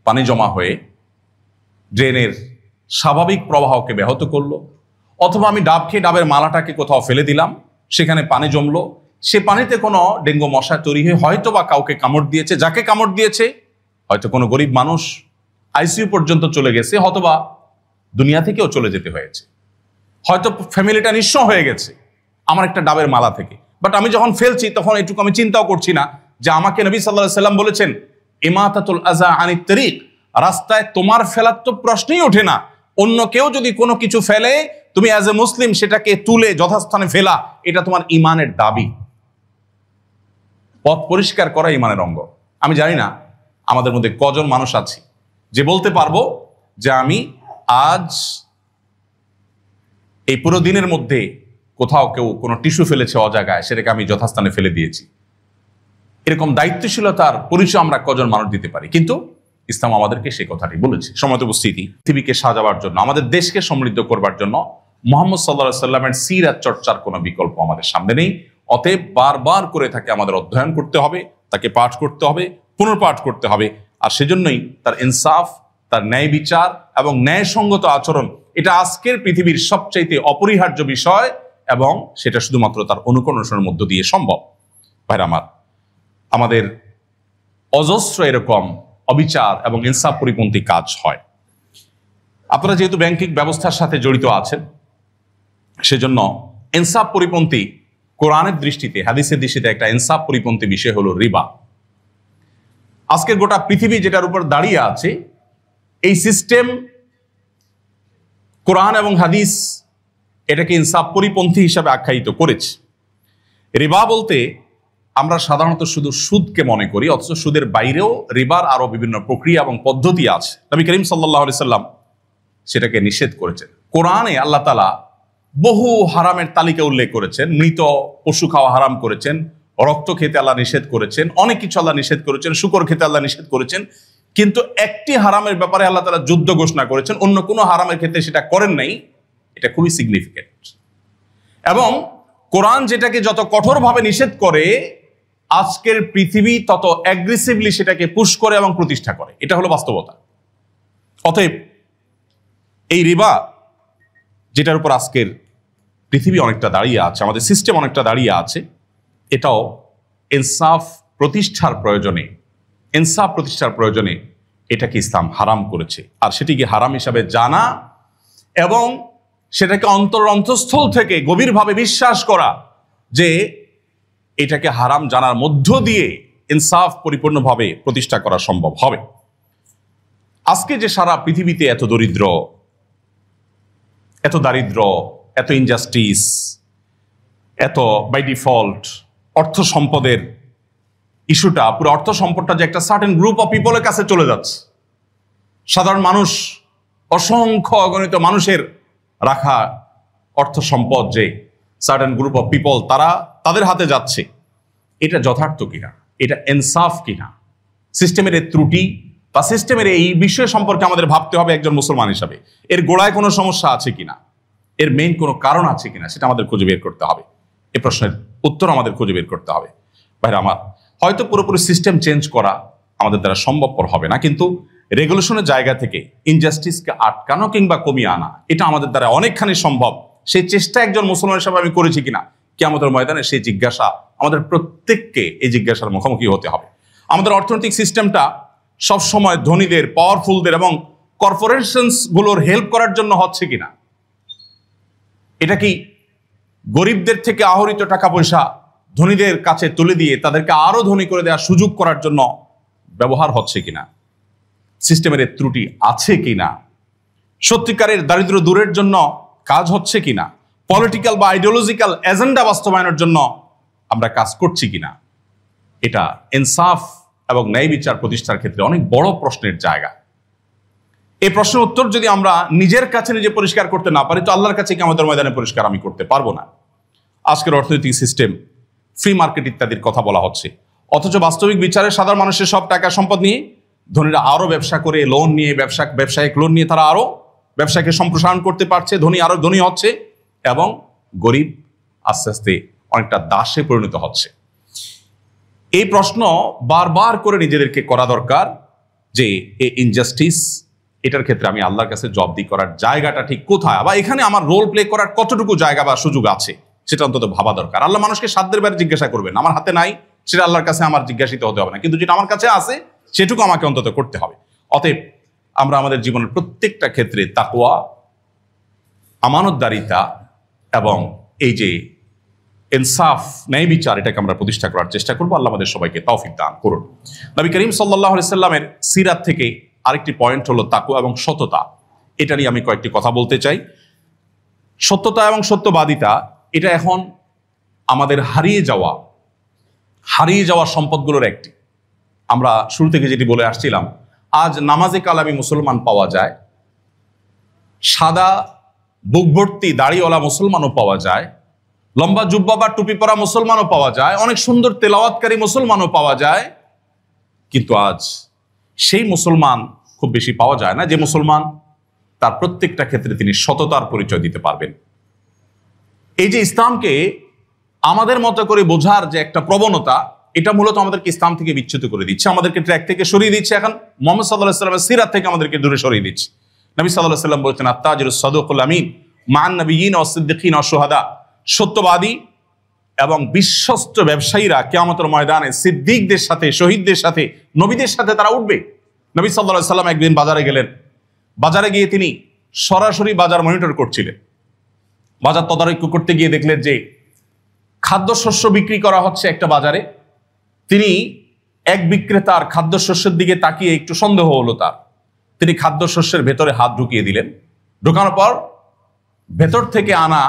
পানি জমা হয়ে ড্রেনের স্বাভাবিক প্রবাহকে ব্যাহত করলো, অথবা আমি ডাব খেয়ে ডাবের মালাটাকে কোথাও ফেলে দিলাম, সেখানে পানি জমলো, সে পানিতে কোনো ডেঙ্গু মশা তৈরি হয়ে হয়তো বা কাউকে কামড় দিয়েছে, যাকে কামড় দিয়েছে হয়তো কোনো গরিব মানুষ আইসিইউ পর্যন্ত চলে গেছে, হয়তোবা দুনিয়া থেকেও চলে যেতে হয়েছে, হয়তো ফ্যামিলিটা নিঃস্ব হয়ে গেছে আমার একটা ডাবের মালা থেকে। বাট আমি যখন ফেলছি তখন এটুকু আমি চিন্তাও করছি না যে আমাকে নবী সাল্লাল্লাহু আলাইহি সাল্লাম বলেছেন ইমাতাতুল আযা আনিত তারিক, রাস্তায় তোমার ফেলার তো প্রশ্নই ওঠে না, অন্য কেউ যদি কোনো কিছু ফেলে তুমি অ্যাজ এ মুসলিম সেটাকে তুলে যথাস্থানে ফেলা, এটা তোমার ইমানের দাবি। পথ পরিষ্কার করা ইমানের অঙ্গ। আমি জানি না আমাদের মধ্যে কজন মানুষ আছে যে বলতে পারবো যে আমি আজ এই পুরো দিনের মধ্যে কোথাও কেউ কোনো টিস্যু ফেলেছে অজায়গায়, সেটাকে আমি যথাস্থানে ফেলে দিয়েছি। এরকম দায়িত্বশীলতার পরিচয় আমরা কজন মানুষ দিতে পারি? কিন্তু ইসলাম আমাদেরকে সেই কথাটি বলেছে। সময়ত উপস্থিতি, পৃথিবীকে সাজাবার জন্য, আমাদের দেশকে সমৃদ্ধ করবার জন্য মুহাম্মদ সাল্লাল্লাহু আলাইহি সাল্লামের সিরাত চর্চার কোনো বিকল্প আমাদের সামনে নেই। অতএব বারবার করে তাকে আমাদের অধ্যয়ন করতে হবে, তাকে পাঠ করতে হবে, পুনর্পাঠ করতে হবে। আর সেজন্যই তার ইনসাফ, তার ন্যায় বিচার এবং ন্যায়সঙ্গত আচরণ, এটা আজকের পৃথিবীর সবচাইতে অপরিহার্য বিষয়, এবং সেটা শুধুমাত্র তার অনুকরণের মধ্য দিয়ে সম্ভব। ভাইরা আমার, আমাদের অজস্র এরকম অবিচার এবং ইনসাফ পরিপন্থী কাজ হয়। আপনারা যেহেতু ব্যাংকিং ব্যবস্থার সাথে জড়িত আছেন, সেজন্য ইনসাফ পরিপন্থী কোরআনের দৃষ্টিতে, হাদিসের দৃষ্টিতে একটা ইনসাফ পরিপন্থী বিষয় হলো রিবা। আজকের গোটা পৃথিবী যেটার উপর দাঁড়িয়ে আছে, এই সিস্টেম, কোরআন এবং হাদিস এটাকে ইনসাফ পরিপন্থী হিসাবে আখ্যায়িত করেছে। রিবা বলতে আমরা সাধারণত শুধু সুদকে মনে করি, অথচ সুদের বাইরেও রিবার আরো বিভিন্ন প্রক্রিয়া এবং পদ্ধতি আছে। নবী করিম সাল্লাল্লাহু আলাইহি সাল্লাম সেটাকে নিষেধ করেছেন। কোরআনে আল্লাহ তাআলা বহু হারামের তালিকা উল্লেখ করেছেন। মৃত পশু খাওয়া হারাম করেছেন, রক্ত খেতে আল্লাহ নিষেধ করেছেন, অনেক কিছু আল্লাহ নিষেধ করেছেন, শূকর খেতে আল্লাহ নিষেধ করেছেন। কিন্তু একটি হারামের ব্যাপারে আল্লাহ তাআলা যুদ্ধ ঘোষণা করেছেন, অন্য কোনো হারামের ক্ষেত্রে সেটা করেন নাই। এটা খুবই সিগনিফিকেন্ট। এবং কোরআন যেটাকে যত কঠোরভাবে নিষেধ করে, আজকের পৃথিবী তত অ্যাগ্রেসিভলি সেটাকে পুশ করে এবং প্রতিষ্ঠা করে। এটা হলো বাস্তবতা। অতএব এই রিবা, যেটার উপর আজকের পৃথিবী অনেকটা দাঁড়িয়ে আছে, আমাদের সিস্টেম অনেকটা দাঁড়িয়ে আছে, এটাও ইনসাফ প্রতিষ্ঠার প্রয়োজনে এটাকে ইসলাম হারাম করেছে। আর সেটিকে হারাম হিসাবে জানা এবং সেটাকে অন্তঃস্থল থেকে গভীরভাবে বিশ্বাস করা যে এটাকে হারাম জানার মধ্য দিয়ে ইনসাফ পরিপূর্ণভাবে প্রতিষ্ঠা করা সম্ভব হবে। আজকে যে সারা পৃথিবীতে এত দারিদ্র, এত ইনজাস্টিস, এত বাই ডিফল্ট অর্থ সম্পদের ইস্যুটা, পুরো অর্থ সম্পদটা যে একটা সার্টেন গ্রুপ অফ পিপলের কাছে চলে যাচ্ছে, সাধারণ মানুষ, অসংখ্য অগণিত মানুষের রাখা অর্থ সম্পদ যে সার্টেন গ্রুপ অফ পিপল তাদের হাতে যাচ্ছে, এটা যথার্থ কিনা, এটা ইনসাফ কিনা, সিস্টেমের এই ত্রুটি বা সিস্টেমের এই বিষয় সম্পর্কে আমাদের ভাবতে হবে একজন মুসলমান হিসাবে। এর গোড়ায় কোনো সমস্যা আছে কিনা, এর মেইন কোনো কারণ আছে কিনা, সেটা আমাদের খুঁজে বের করতে হবে। এই প্রশ্নের উত্তর আমাদের খুঁজে বের করতে হবে। ভাইরা আমার, হয়তো পুরোপুরি সিস্টেম চেঞ্জ করা আমাদের দ্বারা সম্ভবপর হবে না, কিন্তু রেগুলেশনের জায়গা থেকে ইনজাস্টিসকে আটকানো কিংবা কমিয়ে আনা, এটা আমাদের দ্বারা অনেকখানি সম্ভব। সেই চেষ্টা একজন মুসলমান হিসাবে আমি করেছি কিনা, কিয়ামতের ময়দানে সেই জিজ্ঞাসা আমাদের প্রত্যেককে, এই জিজ্ঞাসার মুখোমুখি হতে হবে। আমাদের অর্থনৈতিক সিস্টেমটা সবসময় ধনীদের, পাওয়ারফুলদের এবং কর্পোরেশনস গুলোর হেল্প করার জন্য হচ্ছে কিনা, এটা কি গরিবদের থেকে আহরিত টাকা পয়সা ধনীদের কাছে তুলে দিয়ে তাদেরকে আরো ধনী করে দেওয়ার সুযোগ করার জন্য ব্যবহার হচ্ছে কিনা, সিস্টেমের ত্রুটি আছে কিনা, সত্যিকারের দারিদ্র দূরের জন্য কাজ হচ্ছে কিনা, পলিটিক্যাল বা আইডিওলজিক্যাল এজেন্ডা বাস্তবায়নের জন্য আমরা কাজ করছি কিনা, এটা ইনসাফ এবং ন্যায় বিচার প্রতিষ্ঠার ক্ষেত্রে অনেক বড় প্রশ্নের জায়গা। এই প্রশ্নের উত্তর যদি আমরা নিজের কাছে নিজে পরিষ্কার করতে না পারি, তো আল্লাহর কাছে কি আমাদের ময়দানে পরিষ্কার আমি করতে পারবো না। আজকের অর্থনৈতিক সিস্টেম, ফ্রি মার্কেট ইত্যাদির কথা বলা হচ্ছে, অথচ বাস্তবিক বিচারে সাধারণ মানুষের সব টাকা সম্পদ নিয়ে ধনীরা আরো ব্যবসা করে, লোন নিয়ে, ব্যবসায়িক লোন নিয়ে তারা আরো ব্যবসাকে সম্প্রসারণ করতে পারছে, ধনী আরো ধনী হচ্ছে, এবং গরিব আস্তে আস্তে অনেকটা দাসে পরিণত হচ্ছে। এই প্রশ্ন বারবার করে নিজেদেরকে করা দরকার যে এই ইনজাস্টিস, এটার ক্ষেত্রে আমি আল্লাহর কাছে জবাবদিহি করার জায়গাটা ঠিক কোথায়, বা এখানে আমার রোল প্লে করার কতটুকু জায়গা বা সুযোগ আছে, সেটা অন্তত ভাবা দরকার। আল্লাহ মানুষকে সাধ্যের বাইরে জিজ্ঞাসা করবেন, আমার হাতে নাই সেটা আল্লাহর কাছে আমার জিজ্ঞাসিত হতে হবে না, কিন্তু যেটা আমার কাছে আছে সেটুকু আমাকে অন্তত করতে হবে। অতএব আমরা আমাদের জীবনের প্রত্যেকটা ক্ষেত্রে তাকওয়া, আমানতদারিতা এবং এই যে ইনসাফ, ন্যায় বিচার, এটাকে আমরা প্রতিষ্ঠা করার চেষ্টা করবো। আল্লাহ আমাদের সবাইকে তৌফিক দান করুন। নবী করিম সাল্লাল্লাহু আলাইহি সাল্লামের সিরাত থেকে আরেকটি পয়েন্ট হলো তাকওয়া এবং সততা। এটা নিয়ে আমি কয়েকটি কথা বলতে চাই। সত্যতা এবং সত্যবাদিতা, এটা এখন আমাদের হারিয়ে যাওয়া সম্পদগুলোর একটি। আমরা শুরু থেকে যেটি বলে আসছিলাম, আজ নামাজে কালামি মুসলমান পাওয়া যায়, সাদা বুক ভর্তি দাড়িওয়ালা মুসলমানও পাওয়া যায়, লম্বা জুব্বা বা টুপি পরা মুসলমানও পাওয়া যায়, অনেক সুন্দর তেলাওয়াতকারী মুসলমানও পাওয়া যায়, কিন্তু আজ সেই মুসলমান খুব বেশি পাওয়া যায় না যে মুসলমান তার প্রত্যেকটা ক্ষেত্রে তিনি সততার পরিচয় দিতে পারবেন। এই যে ইসলামকে আমাদের মতো করে বোঝার যে একটা প্রবণতা, এটা মূলত আমাদেরকে ইসলাম থেকে বিচ্যুত করে দিচ্ছে, আমাদেরকে ট্র্যাক থেকে সরিয়ে দিচ্ছে। এখন মুহাম্মদ সাল্লাল্লাহু আলাইহি ওয়াসাল্লামের সিরাত থেকে আমাদেরকে দূরে সরিয়ে দিচ্ছে। নবী সাল্লাল্লাহু আলাইহি ওয়াসাল্লাম বলেছেন, আত-তাজিরুস সাদুকুল আমিন মান নবিয়্যিন ওয়াস সিদ্দিকিন ওয়াশ শুহাদা, সত্যবাদী এবং বিশ্বস্ত ব্যবসায়ীরা কিয়ামতের ময়দানে সিদ্দিকদের সাথে, শহীদদের সাথে, নবীদের সাথে তারা উঠবে। নবী সাল্লাল্লাহু আলাইহি ওয়াসাল্লাম একদিন বাজারে গেলেন। বাজারে গিয়ে তিনি সরাসরি বাজার মনিটর করছিলেন। বাজার তদারকি করতে গিয়ে দেখলেন যে খাদ্যশস্য বিক্রি করা হচ্ছে একটা বাজারে। তিনি এক বিক্রেতার খাদ্যশস্যের দিকে তাকিয়ে একটু সন্দেহ হলো তার। তিনি খাদ্যশস্যের ভেতরে হাত ঢুকিয়ে দিলেন। ঢোকানোর পর ভেতর থেকে আনা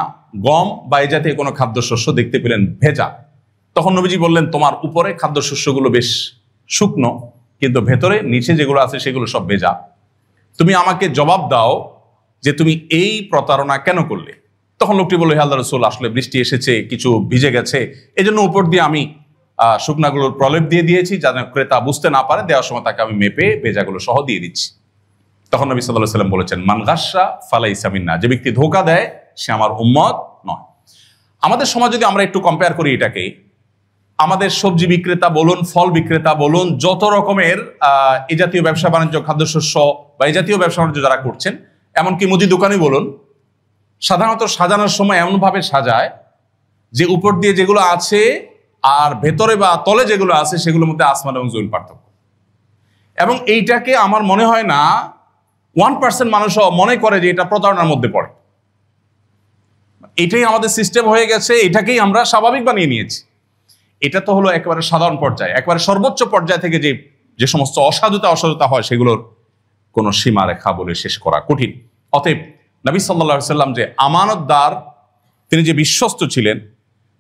গম বা এই জাতীয় কোনো খাদ্যশস্য দেখতে পেলেন ভেজা। তখন নবীজি বললেন, তোমার উপরে খাদ্যশস্যগুলো বেশ শুকনো, কিন্তু ভেতরে নিচে যেগুলো আছে সেগুলো সব ভেজা। তুমি আমাকে জবাব দাও যে তুমি এই প্রতারণা কেন করলে? তখন লোকটি বলল, হে আল্লাহর রাসূল, আসলে বৃষ্টি এসেছে, কিছু ভিজে গেছে, এজন্য উপর দিয়ে আমি শুকনাগুলোর প্রলেপ দিয়ে দিয়েছি, যাতে ক্রেতা বুঝতে না পারে। দেওয়ার সময় তাকে আমি মেপে ভেজাগুলো সহ দিয়ে দিচ্ছি। তখন নবী সাল্লাল্লাহু আলাইহি ওয়াসাল্লাম বলেছেন, মান গাশশা ফালাইসা মিন্না, যে ব্যক্তি ধোঁকা দেয় সে আমার উম্মত নয়। আমাদের সমাজ যদি আমরা একটু কম্পেয়ার করি এটাকে, আমাদের সবজি বিক্রেতা বলুন, ফল বিক্রেতা বলুন, যত রকমের এই জাতীয় ব্যবসা বাণিজ্য, খাদ্যশস্য বা এই জাতীয় ব্যবসা বাণিজ্য যারা করছেন, এমনকি মুদি দোকানই বলুন, সাধারণত সাজানোর সময় এমনভাবে সাজায় যে উপর দিয়ে যেগুলো আছে আর ভেতরে বা তলে যেগুলো আছে সেগুলোর মধ্যে আসমান এবং জমিন পার্থক্য। এবং এইটাকে আমার মনে হয় না 1% মানুষও মনে করে যে এটা প্রতারণার মধ্যে পড়ে। এটাই আমাদের সিস্টেম হয়ে গেছে, এটাকেই আমরা স্বাভাবিক বানিয়ে নিয়েছি। এটা তো হলো একেবারে সাধারণ পর্যায়ে। একবারে সর্বোচ্চ পর্যায় থেকে যে সমস্ত অসাধুতা হয় সেগুলোর কোনো সীমারেখা বলে শেষ করা কঠিন। অতএব নবী সাল্লাল্লাহু আলাইহি ওয়াসাল্লাম যে আমানতদার, তিনি যে বিশ্বস্ত ছিলেন,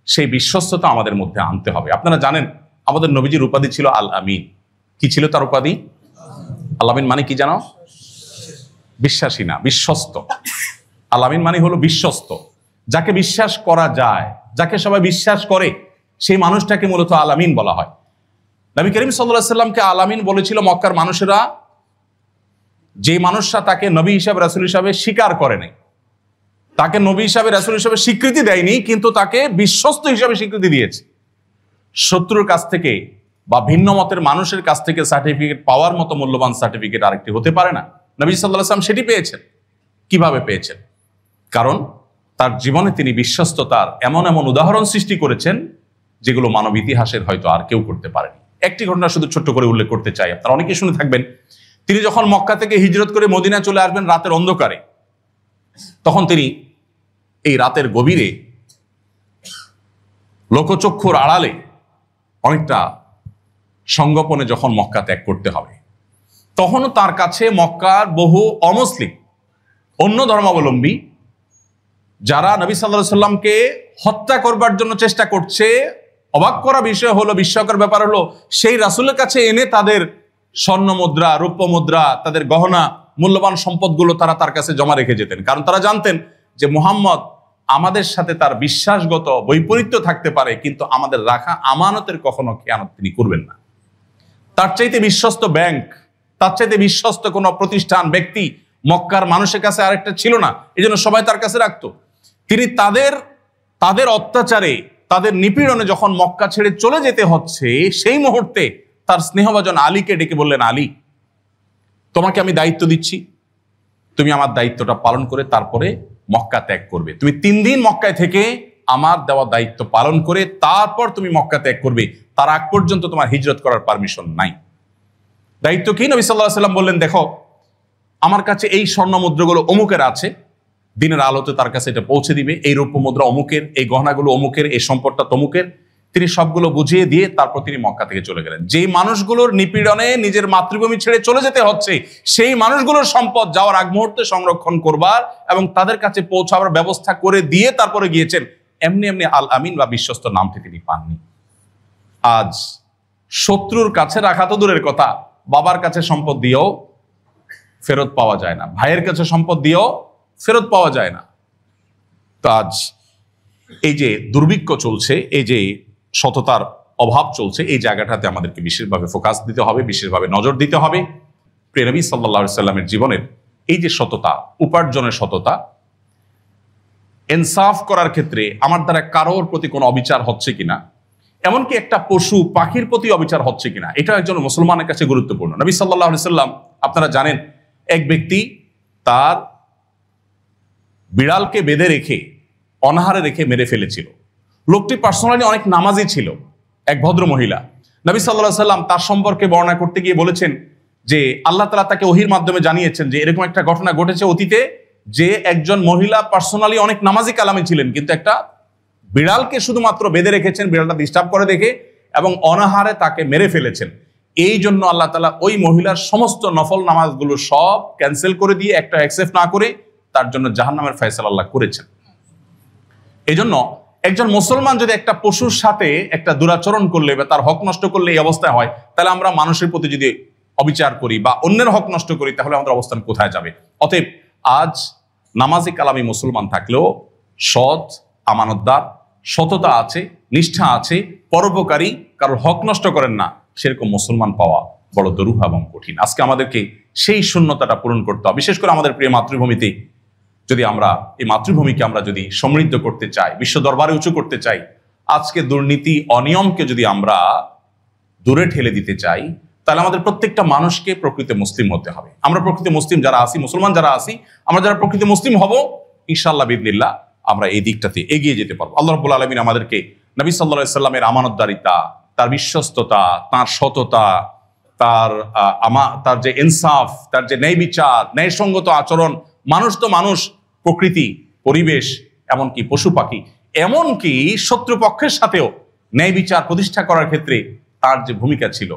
সেই বিশ্বস্ততা আমাদের মধ্যে আনতে হবে। আপনারা জানেন আমাদের নবীজির উপাধি ছিল আল আমিন। কি ছিল তার উপাধি? আল আমিন মানে কি জানো? বিশ্বাসী না, বিশ্বস্ত। আল আমিন মানে হলো বিশ্বস্ত, যাকে বিশ্বাস করা যায়, যাকে সবাই বিশ্বাস করে, সেই মানুষটাকে মূলত আল আমিন বলা হয়। নবী করিম সাল্লাল্লাহু আলাইহি ওয়াসাল্লামকে আল আমিন বলেছিল মক্কার মানুষেরা, যে মানুষরা তাকে নবী হিসাবে, রাসূল হিসাবে স্বীকার করে নাই, তাকে নবী হিসাবে, রাসূল হিসাবে স্বীকৃতি দেয়নি, কিন্তু তাকে বিশ্বস্ত হিসাবে স্বীকৃতি দিয়েছে। শত্রুর কাছ থেকে বা ভিন্ন মতের মানুষের কাছ থেকে সার্টিফিকেট পাওয়ার মতো মূল্যবান সার্টিফিকেট আরেকটি হতে পারে না। নবী সাল্লাল্লাহু আলাইহি ওয়াসাল্লাম সেটি পেয়েছেন। কিভাবে পেয়েছেন? কারণ তার জীবনে তিনি বিশ্বস্ততার এমন এমন উদাহরণ সৃষ্টি করেছেন যেগুলো মানব ইতিহাসের হয়তো আর কেউ করতে পারেনি। একটি ঘটনা শুধু ছোট্ট করে উল্লেখ করতে চাই, আপনারা অনেকেই শুনে থাকবেন। তিনি যখন মক্কা থেকে হিজরত করে মদিনায় চলে আসবেন রাতের অন্ধকারে, তখন তিনি এই রাতের গভীরে লোকচক্ষুর আড়ালে অনেকটা সংগোপনে যখন মক্কা ত্যাগ করতে হবে, তখনও তার কাছে মক্কার বহু অমুসলিম, অন্য ধর্মাবলম্বী, যারা নবী সাল্লাল্লাহু আলাইহি ওয়াসাল্লামকে হত্যা করবার জন্য চেষ্টা করছে, অবাক করা বিষয় হলো, বিস্ময়কর ব্যাপার হলো, সেই রাসূলের কাছে এনে তাদের স্বর্ণ মুদ্রা, রৌপ্য মুদ্রা, তাদের গহনা, মূল্যবান সম্পদগুলো তারা তার কাছে জমা রেখে যেতেন। কারণ তারা জানতেন যে মুহাম্মদ আমাদের সাথে তার বিশ্বাসগত বৈপরীত্য থাকতে পারে, কিন্তু আমাদের রাখা আমানতের কখনো খেয়ানত তিনি করবেন না। তার চাইতে বিশ্বস্ত ব্যাংক, তার চাইতে বিশ্বস্ত কোনো প্রতিষ্ঠান, ব্যক্তি মক্কার মানুষের কাছে আরেকটা ছিল না। এই জন্য সবাই তার কাছে রাখতো। তিনি তাদের অত্যাচারে, তাদের নিপীড়নে যখন মক্কা ছেড়ে চলে যেতে হচ্ছে, সেই মুহূর্তে তার স্নেহভাজন আলীকে ডেকে বললেন, আলী, তোমাকে আমি দায়িত্ব দিচ্ছি, তুমি আমার দায়িত্বটা পালন করে তারপরে মক্কা ত্যাগ করবে। তুমি 3 দিন মক্কায় থেকে আমার দেওয়া দায়িত্ব পালন করে তারপর তুমি মক্কা ত্যাগ করবে। তার আগ পর্যন্ত তোমার হিজরত করার পারমিশন নাই। দায়িত্ব কি? নবী সাল্লাল্লাহু আলাইহি ওয়াসাল্লাম বললেন, দেখো, আমার কাছে এই স্বর্ণ মুদ্রাগুলো অমুকের আছে, দিনের আলোতে তার কাছে এটা পৌঁছে দিবে। এই রৌপ্য মুদ্রা অমুকের, এই গহনাগুলো অমুকের, এই সম্পদটা তমুকের। তিনি সবগুলো বুঝিয়ে দিয়ে তারপর তিনি মক্কা থেকে চলে গেলেন। যেই মানুষগুলোর নিপীড়নে নিজের মাতৃভূমি ছেড়ে চলে যেতে হচ্ছে, সেই মানুষগুলোর সম্পদ যাওয়ার আগ মুহূর্তে সংরক্ষণ করবার এবং তাদের কাছে পৌঁছাবার ব্যবস্থা করে দিয়ে তারপরে গিয়েছেন। এমনি এমনি আল আমিন বা বিশ্বস্ত নামটি তিনি পাননি। আজ শত্রুর কাছে রাখা তো দূরের কথা, বাবার কাছে সম্পদ দিয়েও ফেরত পাওয়া যায় না, ভাইয়ের কাছে সম্পদ দিয়েও ফেরত পাওয়া যায় না। তো আজ এই যে দুর্ভিক্ষ চলছে, এই যে সততার অভাব চলছে, এই জায়গাটাতে আমাদেরকে বিশেষভাবে ফোকাস দিতে হবে, বিশেষভাবে নজর দিতে হবে। প্রিয় নবী সাল্লাল্লাহু আলাইহি সাল্লামের জীবনের এই যে সততা, উপার্জনের সততা, ইনসাফ করার ক্ষেত্রে আমার দ্বারা কারোর প্রতি কোনো অবিচার হচ্ছে কিনা, এমনকি একটা পশু পাখির প্রতি অবিচার হচ্ছে কিনা, এটা একজন মুসলমানের কাছে গুরুত্বপূর্ণ। নবী সাল্লাল্লাহু আলাইহি সাল্লাম, আপনারা জানেন, এক ব্যক্তি তার বিড়ালকে বেঁধে রেখে অনাহারে রেখে মেরে ফেলেছিল। লোকটি পার্সোনালি অনেক নামাজি ছিল, এক ভদ্র মহিলা। নবী সাল্লাল্লাহু আলাইহি সাল্লাম তার সম্পর্কে বর্ণনা করতে গিয়ে বলেছেন যে আল্লাহ তাআলা তাকে ওহীর মাধ্যমে জানিয়েছেন যে এরকম একটা ঘটনা ঘটেছে অতীতে, যে একজন মহিলা পার্সোনালি অনেক নামাজি কালামে ছিলেন, কিন্তু একটা বিড়ালকে শুধুমাত্র বেঁধে রেখেছেন, বিড়ালটা ডিস্টার্ব করে দেখে, এবং অনাহারে তাকে মেরে ফেলেছেন। এই জন্য আল্লাহ তাআলা ওই মহিলার সমস্ত নফল নামাজগুলো সব ক্যান্সেল করে দিয়ে, একটা অ্যাকসেপ্ট না করে, তার জন্য জাহান্নামের ফয়সালা আল্লাহ করেছেন। এই জন্য একজন মুসলমান যদি একটা পশুর সাথে একটা দুরাচরণ করলে বা তার হক নষ্ট করলে এই অবস্থায় হয়, তাহলে আমরা মানুষের প্রতি যদি অবিচার করি বা অন্যের হক নষ্ট করি, তাহলে আমাদের অবস্থান কোথায় যাবে? অতএব আজ নামাজি কালামি মুসলমান থাকলেও সৎ, আমানতদার, সততা আছে, নিষ্ঠা আছে, পরোপকারী, কারোর হক নষ্ট করেন না, সেরকম মুসলমান পাওয়া বড় দুরূহ এবং কঠিন। আজকে আমাদেরকে সেই শূন্যতাটা পূরণ করতে হবে। বিশেষ করে আমাদের প্রিয় মাতৃভূমিতে, যদি আমরা এই মাতৃভূমিকে আমরা যদি সমৃদ্ধ করতে চাই, বিশ্ব দরবারে উঁচু করতে চাই, আজকে দুর্নীতি, অনিয়মকে যদি আমরা দূরে ঠেলে দিতে চাই, তাহলে আমাদের প্রত্যেকটা মানুষকে প্রকৃত মুসলিম হতে হবে। আমরা প্রকৃত মুসলিম যারা আছি, মুসলমান যারা আছি, আমরা যারা প্রকৃত মুসলিম হব, ইনশাআল্লাহ বিইذনিল্লাহ আমরা এই দিকটাতে এগিয়ে যেতে পারবো। আল্লাহ রাব্বুল আলামিন আমাদেরকে নবী সাল্লাল্লাহু আলাইহি সাল্লামের আমানতদারিতা, তার বিশ্বস্ততা, তার সততা, তার যে ইনসাফ, তার যে ন্যায় বিচার, ন্যায়সঙ্গত আচরণ, মানুষ তো মানুষ, প্রকৃতি, পরিবেশ, এমনকি পশু পাখি, এমনকি শত্রুপক্ষের সাথেও ন্যায় বিচার প্রতিষ্ঠা করার ক্ষেত্রে তার যে ভূমিকা ছিল,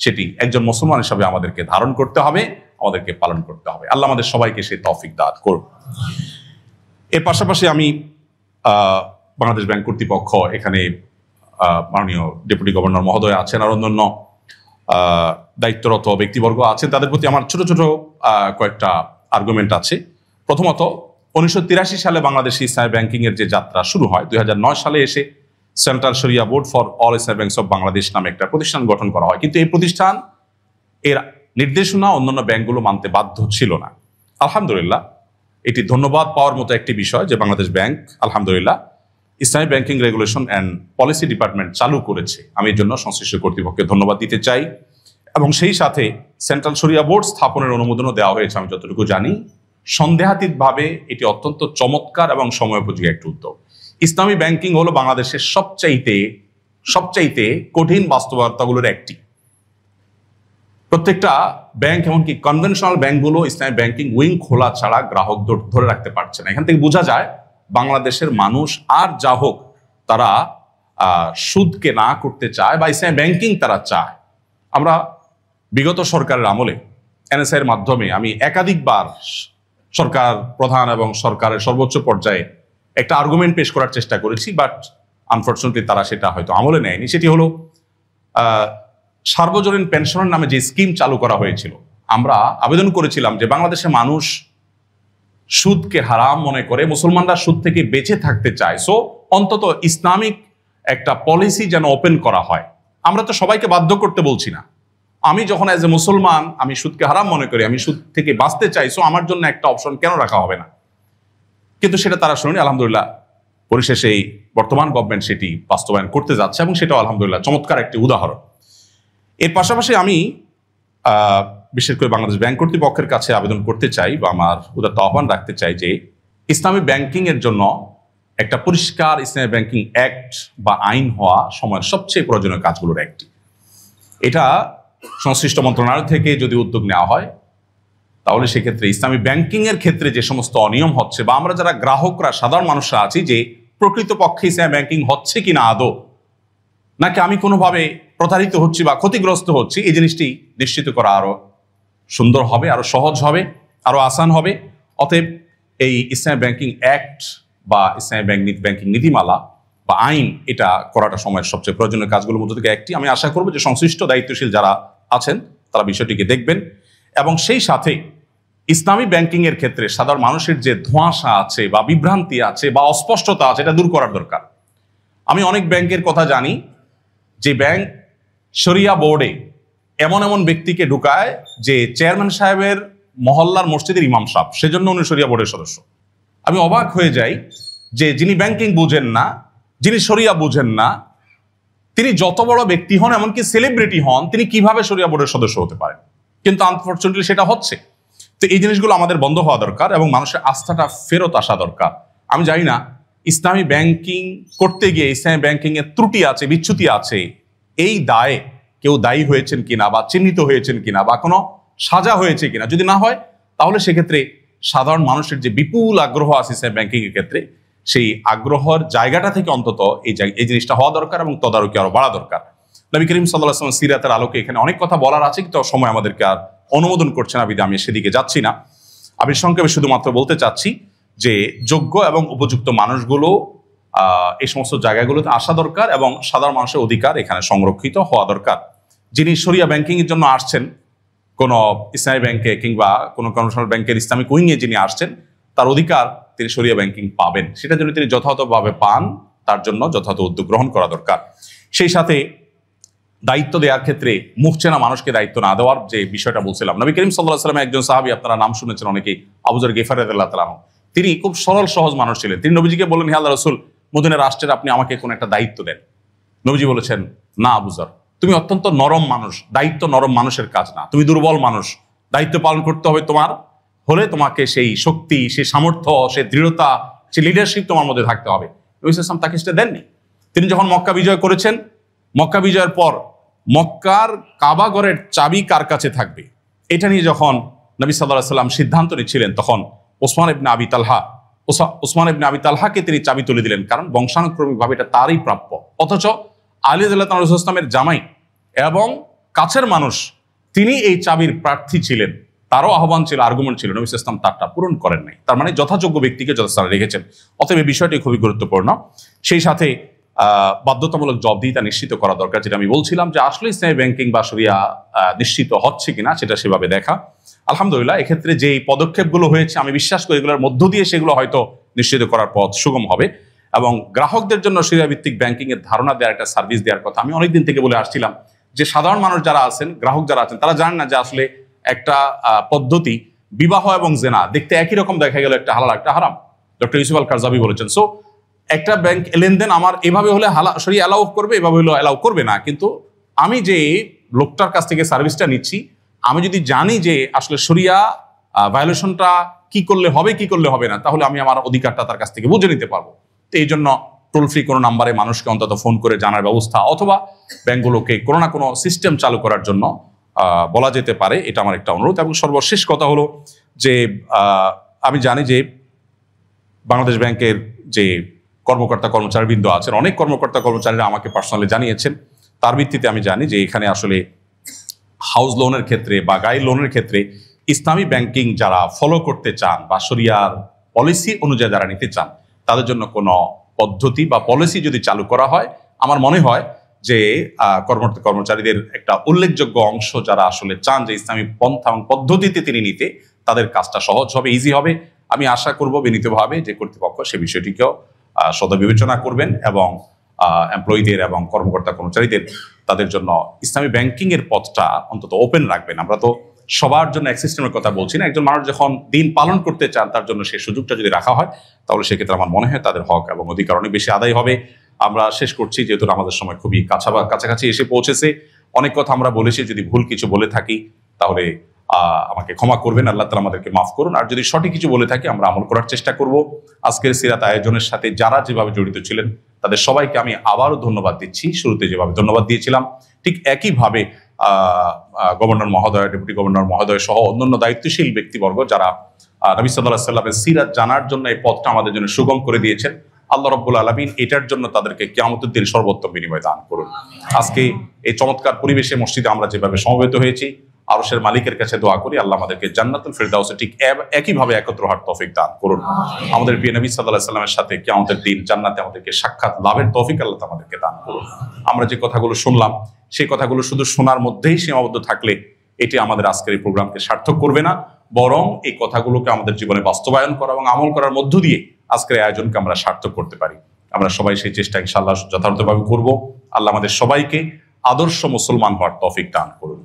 সেটি একজন মুসলমান হিসাবে আমাদেরকে ধারণ করতে হবে, আমাদেরকে পালন করতে হবে। আল্লাহ আমাদের সবাইকে সেই তৌফিক দান করুন। এর পাশাপাশি আমি বাংলাদেশ ব্যাংক কর্তৃপক্ষ, এখানে মাননীয় ডেপুটি গভর্নর মহোদয় আছেন, আর অন্যান্য দায়িত্বরত ব্যক্তিবর্গ আছেন, তাদের প্রতি আমার ছোট ছোট কয়েকটা আর্গুমেন্ট আছে। প্রথমত, 1983 সালে বাংলাদেশে ইসলামী ব্যাংকিং এর যে যাত্রা শুরু হয়, 2009 সালে এসে সেন্ট্রাল শরিয়া board for all Islamic banks of Bangladesh নামে একটা প্রতিষ্ঠান গঠন করা হয়। কিন্তু এই প্রতিষ্ঠান এর নির্দেশনা অন্যান্য ব্যাংকগুলো মানতে বাধ্য ছিল না। আলহামদুলিল্লাহ, এটি ধন্যবাদ পাওয়ার মতো একটি বিষয় যে বাংলাদেশ ব্যাংক আলহামদুলিল্লাহ ইসলামী banking regulation and policy department চালু করেছে। আমি এর জন্য সংশ্লিষ্ট কর্তৃপক্ষকে ধন্যবাদ দিতে চাই। এবং সেই সাথে সেন্ট্রাল শরিয়া বোর্ড স্থাপনের অনুমোদনও দেওয়া হয়েছে, আমি যতটুকু জানি। সন্দেহাতীতভাবে এটি অত্যন্ত চমৎকার এবং সময়োপযোগী একটি উদ্যোগ। ইসলামী ব্যাংকিং হলো বাংলাদেশের সবচাইতে কঠিন বাস্তবতাগুলোর একটি। প্রত্যেকটা ব্যাংক, এমনকি কনভেনশনাল ব্যাংকগুলো ইসলামী ব্যাংকিং উইং খোলা ছাড়া গ্রাহক ধরে রাখতে পারছে না। এখান থেকে বোঝা যায় বাংলাদেশের মানুষ আর যা হোক, তারা সুদকে না করতে চায় বা ইসলামী ব্যাংকিং তারা চায়। আমরা বিগত সরকারের আমলে এনএসআই এর মাধ্যমে আমি একাধিকবার সরকার প্রধান এবং সরকারের সর্বোচ্চ পর্যায়ে একটা আর্গুমেন্ট পেশ করার চেষ্টা করেছি, বাট আনফর্চুনেটলি তারা সেটা হয়তো আমলে নেয়নি। সেটি হলো সার্বজনীন পেনশনের নামে যে স্কিম চালু করা হয়েছিল। আমরা আবেদন করেছিলাম যে বাংলাদেশের মানুষ সুদকে হারাম মনে করে, মুসলমানরা সুদ থেকে বেঁচে থাকতে চায়, সো অন্তত ইসলামিক একটা পলিসি যেন ওপেন করা হয়। আমরা তো সবাইকে বাধ্য করতে বলছি না। আমি যখন অ্যাজ এ মুসলমান আমি সুদকে হারাম মনে করি, আমি সুদ থেকে বাঁচতে চাই, সো আমার জন্য একটা অপশন কেন রাখা হবে না? কিন্তু সেটা তারা শুনেনি। আলহামদুলিল্লাহ, পরিশেষে এই বর্তমান গভর্নমেন্ট সেটি বাস্তবায়ন করতে যাচ্ছে এবং সেটাও আলহামদুলিল্লাহ চমৎকার একটি উদাহরণ। এর পাশাপাশি আমি বিশেষ করে বাংলাদেশ ব্যাংক কর্তৃপক্ষের কাছে আবেদন করতে চাই বা আমার উদাত্ত আহ্বান রাখতে চাই যে ইসলামী ব্যাংকিং এর জন্য একটা পরিষ্কার ইসলামী ব্যাংকিং অ্যাক্ট বা আইন হওয়া সময়ের সবচেয়ে প্রয়োজনীয় কাজগুলোর একটি। এটা সংশ্লিষ্ট মন্ত্রণালয় থেকে যদি উদ্যোগ নেওয়া হয়, তাহলে সেক্ষেত্রে ইসলামী ব্যাংকিং এর ক্ষেত্রে যে সমস্ত অনিয়ম হচ্ছে বা আমরা যারা গ্রাহকরা সাধারণ মানুষরা আছি, যে প্রকৃতপক্ষে ইসলামী ব্যাংকিং হচ্ছে কিনা আদৌ, নাকি আমি কোনোভাবে প্রতারিত হচ্ছি বা ক্ষতিগ্রস্ত হচ্ছি, এই জিনিসটি নিশ্চিত করা আরো সুন্দর হবে, আরো সহজ হবে, আরো আসান হবে। অতএব এই ইসলামী ব্যাংকিং অ্যাক্ট বা ইসলামী ব্যাংকিং নীতিমালা বা আইন, এটা করাটা সময়ের সবচেয়ে প্রয়োজনীয় কাজগুলোর মধ্যে থেকে একটি। আমি আশা করব যে সংশ্লিষ্ট দায়িত্বশীল যারা আছেন তারা বিষয়টিকে দেখবেন এবং সেই সাথে ইসলামী ব্যাংকিং এর ক্ষেত্রে সাধারণ মানুষের যে ধোঁয়াশা আছে বা বিভ্রান্তি আছে বা অস্পষ্টতা আছে এটা দূর করার দরকার। আমি অনেক ব্যাংকের কথা জানি যে ব্যাংক শরিয়া বোর্ডে এমন এমন ব্যক্তিকে ঢুকায় যে চেয়ারম্যান সাহেবের মহল্লার মসজিদের ইমাম সাহেব, সেজন্য উনি শরিয়া বোর্ডের সদস্য। আমি অবাক হয়ে যাই যে যিনি ব্যাংকিং বুঝেন না, যিনি শরিয়া বুঝেন না, তিনি যত বড় ব্যক্তি হন, এমনকি সেলিব্রিটি হন, তিনি কিভাবে শরিয়া বোর্ডের সদস্য হতে পারেন? কিন্তু আনফরচুনেটলি সেটা হচ্ছে। তো এই জিনিসগুলো আমাদের বন্ধ হওয়া দরকার এবং মানুষের আস্থাটা ফেরত আসা দরকার। আমি জানি না ইসলামী ব্যাংকিং করতে গিয়ে ইসলামী ব্যাংকিং এর ত্রুটি আছে, বিচ্যুতি আছে, এই দায়ে কেউ দায়ী হয়েছেন কিনা বা চিহ্নিত হয়েছেন কিনা বা কোনো সাজা হয়েছে কিনা। যদি না হয় তাহলে সেক্ষেত্রে সাধারণ মানুষের যে বিপুল আগ্রহ আছে ইসলামী ব্যাংকিং এর ক্ষেত্রে, সেই আগ্রহের জায়গাটা থেকে অন্তত এই জিনিসটা হওয়া দরকার এবং তদারকি আরো বাড়া দরকার। নবী করিম সাল্লাল্লাহু আলাইহি ওয়াসাল্লাম সিরাতের আলোকে এখানে অনেক কথা বলার আছে, কিন্তু সময় আমাদেরকে আর অনুমোদন করছে না, বিধায় আমি সেদিকে যাচ্ছি না। আমি সংক্ষেপে শুধুমাত্র বলতে চাচ্ছি যে যোগ্য এবং উপযুক্ত মানুষগুলো এই সমস্ত জায়গাগুলোতে আসা দরকার এবং সাধারণ মানুষের অধিকার এখানে সংরক্ষিত হওয়া দরকার। যিনি শরিয়া ব্যাংকিং এর জন্য আসছেন, কোনো ইসলামী ব্যাংকে কিংবা কোনো কমার্শিয়াল ব্যাংকের ইসলামিক উইংয়ে যিনি আসছেন, তার অধিকার তিনি শরিয়া ব্যাংকিং পাবেন, সেটা যেন তিনি যথাযথভাবে পান, তার জন্য যথাযথ উদ্যোগ গ্রহণ করা দরকার। সেই সাথে দায়িত্ব দেওয়ার ক্ষেত্রে মুখ চেনা মানুষকে দায়িত্ব না দেওয়ার যে বিষয়টা বলছিলাম, নবী করিম সাল্লাল্লাহু আলাইহি ওয়াসাল্লামের একজন সাহাবী, আপনারা নাম শুনেছেন অনেকেই, আবু যর গিফারী রাদিয়াল্লাহু তাআলা আনহু। তিনি খুব সরল সহজ মানুষ ছিলেন। তিনি নবীজিকে বললেন, হে আল্লাহর রাসূল, মদিনা রাষ্ট্রের আপনি আমাকে কোন একটা দায়িত্ব দেন। নবীজি বলেছেন, না আবু যর, তুমি অত্যন্ত নরম মানুষ, দায়িত্ব নরম মানুষের কাজ না, তুমি দুর্বল মানুষ, দায়িত্ব পালন করতে হবে তোমার হলে তোমাকে সেই শক্তি, সেই সামর্থ্য, সেই দৃঢ়তা, সেই লিডারশিপ তোমার মধ্যে থাকতে হবে। নবী সাল্লাল্লাহু আলাইহি ওয়াসাল্লাম তাকে সেটা দেননি। তিনি যখন মক্কা বিজয় করেছেন, মক্কা বিজয়ের পর মক্কার কাবা ঘরের চাবি কার কাছে থাকবে এটা নিয়ে যখন নবী সাল্লাল্লাহু আলাইহি ওয়াসাল্লাম সিদ্ধান্ত নিচ্ছিলেন, তখন ওসমান ইবনে আবি তালহাকে তিনি চাবি তুলে দিলেন, কারণ বংশানুক্রমিকভাবে এটা তারই প্রাপ্য। অথচ আলী রাদিয়াল্লাহু তাআলা ইসলামের জামাই এবং কাছের মানুষ, তিনি এই চাবির প্রার্থী ছিলেন, তারও আহ্বান ছিল, আর্গুমেন্ট ছিল, নবী সাল্লাল্লাহু আলাইহি ওয়াসাল্লাম তারটা পূরণ করেন নাই। তার মানে যথাযোগ্য ব্যক্তিকে যথাস্থানে রেখেছেন। অতএব এই বিষয়টি খুবই গুরুত্বপূর্ণ। সেই সাথে বাধ্যতামূলক জবাবদিহিতা নিশ্চিত করা দরকার, যেটা আমি বলছিলাম যে আসলে ইসলামী ব্যাংকিং বা শরিয়া নিশ্চিত হচ্ছে কিনা সেটা সেভাবে দেখা। আলহামদুলিল্লাহ, এক্ষেত্রে যে পদক্ষেপগুলো হয়েছে আমি বিশ্বাস করি এগুলোর মধ্য দিয়ে সেগুলো হয়তো নিশ্চিত করার পথ সুগম হবে এবং গ্রাহকদের জন্য শরিয়া ভিত্তিক ব্যাংকিং এর ধারণা দেওয়ার, একটা সার্ভিস দেওয়ার কথা আমি অনেকদিন থেকে বলে আসছিলাম যে সাধারণ মানুষ যারা আছেন, গ্রাহক যারা আছেন, তারা জানেন না যে আসলে একটা পদ্ধতি, বিবাহ এবং জেনা দেখতে একই রকম দেখা গেল, একটা হালাল একটা হারাম। ডক্টর ইউসুফ আল কারজাবি বলেছেন। সো একটা ব্যাংক লেনদেন আমার এভাবে হলে শরিয়া অ্যালাউ করবে, এভাবে হলে অ্যালাউ করবে না, কিন্তু আমি যে লোকটার কাছ থেকে সার্ভিসটা নিচ্ছি, আমি যদি জানি যে আসলে শরিয়া ভায়োলেশনটা কি করলে হবে, কি করলে হবে না, তাহলে আমি আমার অধিকারটা তার কাছ থেকে বুঝে নিতে পারবো। তো এই জন্য টোল ফ্রি কোনো নাম্বারে মানুষকে অন্তত ফোন করে জানার ব্যবস্থা, অথবা ব্যাংকগুলোকে কোনো না কোনো সিস্টেম চালু করার জন্য বলা যেতে পারে, এটা আমার একটা অনুরোধ। এবং সর্বশেষ কথা হলো যে আমি জানি যে বাংলাদেশ ব্যাংকের যে কর্মকর্তা কর্মচারীবৃন্দ আছেন, অনেক কর্মকর্তা কর্মচারীরা আমাকে পার্সোনালি জানিয়েছেন, তার ভিত্তিতে আমি জানি যে এখানে আসলে হাউস লোনের ক্ষেত্রে বা গাড়ি লোনের ক্ষেত্রে ইসলামী ব্যাংকিং যারা ফলো করতে চান বা শরিয়ার পলিসি অনুযায়ী যারা নিতে চান, তাদের জন্য কোনো পদ্ধতি বা পলিসি যদি চালু করা হয়, আমার মনে হয় যে কর্মচারীদের একটা উল্লেখযোগ্য অংশ যারা আসলে চান যে ইসলামী পন্থা এবং পদ্ধতিতে তিনি নিতে, তাদের কাজটা সহজ হবে, ইজি হবে। আমি আশা করব বিনীতভাবে যে কর্তৃপক্ষ সে বিষয়টিকেও সদা বিবেচনা করবেন এবং এমপ্লয়ীদের এবং কর্মকর্তা কর্মচারীদের তাদের জন্য ইসলামী ব্যাংকিং এর পথটা অন্তত ওপেন রাখবেন। আমরা তো সবার জন্য এক সিস্টেমের কথা বলছি না, একজন মানুষ যখন দিন পালন করতে চান তার জন্য সেই সুযোগটা যদি রাখা হয়, তাহলে সেক্ষেত্রে আমার মনে হয় তাদের হক এবং অধিকার অনেক বেশি আদায় হবে। আমরা শেষ করছি, যেহেতু আমাদের সময় খুবই কাছাকাছি এসে পৌঁছেছে। অনেক কথা আমরা বলেছি, যদি ভুল কিছু বলে থাকি তাহলে আমাকে ক্ষমা করবেন, আল্লাহ তাআলা আমাদেরকে মাফ করুন। আর যদি সঠিক কিছু বলে থাকি আমরা আমল করার চেষ্টা করব। আজকের সিরাত আয়োজনের সাথে যারা যেভাবে জড়িত ছিলেন তাদের সবাইকে আমি আবারও ধন্যবাদ দিচ্ছি। শুরুতে যেভাবে ধন্যবাদ দিয়েছিলাম, ঠিক একইভাবে গভর্নর মহোদয়, ডেপুটি গভর্নর মহোদয় সহ অন্যান্য দায়িত্বশীল ব্যক্তিবর্গ যারা নবী সাল্লাল্লাহু আলাইহি ওয়াসাল্লামের সিরাত জানার জন্য এই পথটা আমাদের জন্য সুগম করে দিয়েছেন, আল্লাহ রাব্বুল আলামিন এটার জন্য তাদেরকে কিয়ামতের দিন সর্বোত্তম বিনিময় দান করুন। আজকে এই চমৎকার পরিবেশে মসজিদে আমরা যেভাবে সমবেত হয়েছি, আরশের মালিকের কাছে দোয়া করি আল্লাহ আমাদেরকে জান্নাতুল ফিরদাউসে ঠিক একইভাবে একত্র হওয়ার তৌফিক দান করুন। আমাদের প্রিয় নবী সাল্লাল্লাহু আলাইহি ওয়াসাল্লামের সাথে কিয়ামতের দিন জান্নাতে আমাদেরকে সাক্ষাৎ লাভের তৌফিক আল্লাহ আমাদেরকে দান করুন। আমরা যে কথাগুলো শুনলাম, সেই কথাগুলো শুধু শোনার মধ্যেই সীমাবদ্ধ থাকলে এটি আমাদের আজকের এই প্রোগ্রামকে সার্থক করবে না, বরং এই কথাগুলোকে আমাদের জীবনে বাস্তবায়ন করা এবং আমল করার মধ্য দিয়ে আজকের এই আয়োজনকে আমরা সার্থক করতে পারি। আমরা সবাই সেই চেষ্টা ইনশাআল্লাহ যথাযথভাবে করব। আল্লাহ আমাদের সবাইকে আদর্শ মুসলমান হওয়ার তৌফিক দান করুন।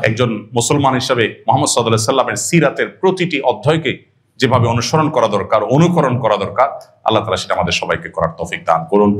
একজন মুসলমান হিসাবে মুহাম্মদ সাল্লাল্লাহু আলাইহি সাল্লামের সিরাতের প্রতিটি অধ্যায়কে যেভাবে অনুসরণ করা দরকার, অনুকরণ করা দরকার, আল্লাহ তাআলা সেটা আমাদের সবাইকে করার তৌফিক দান করুন।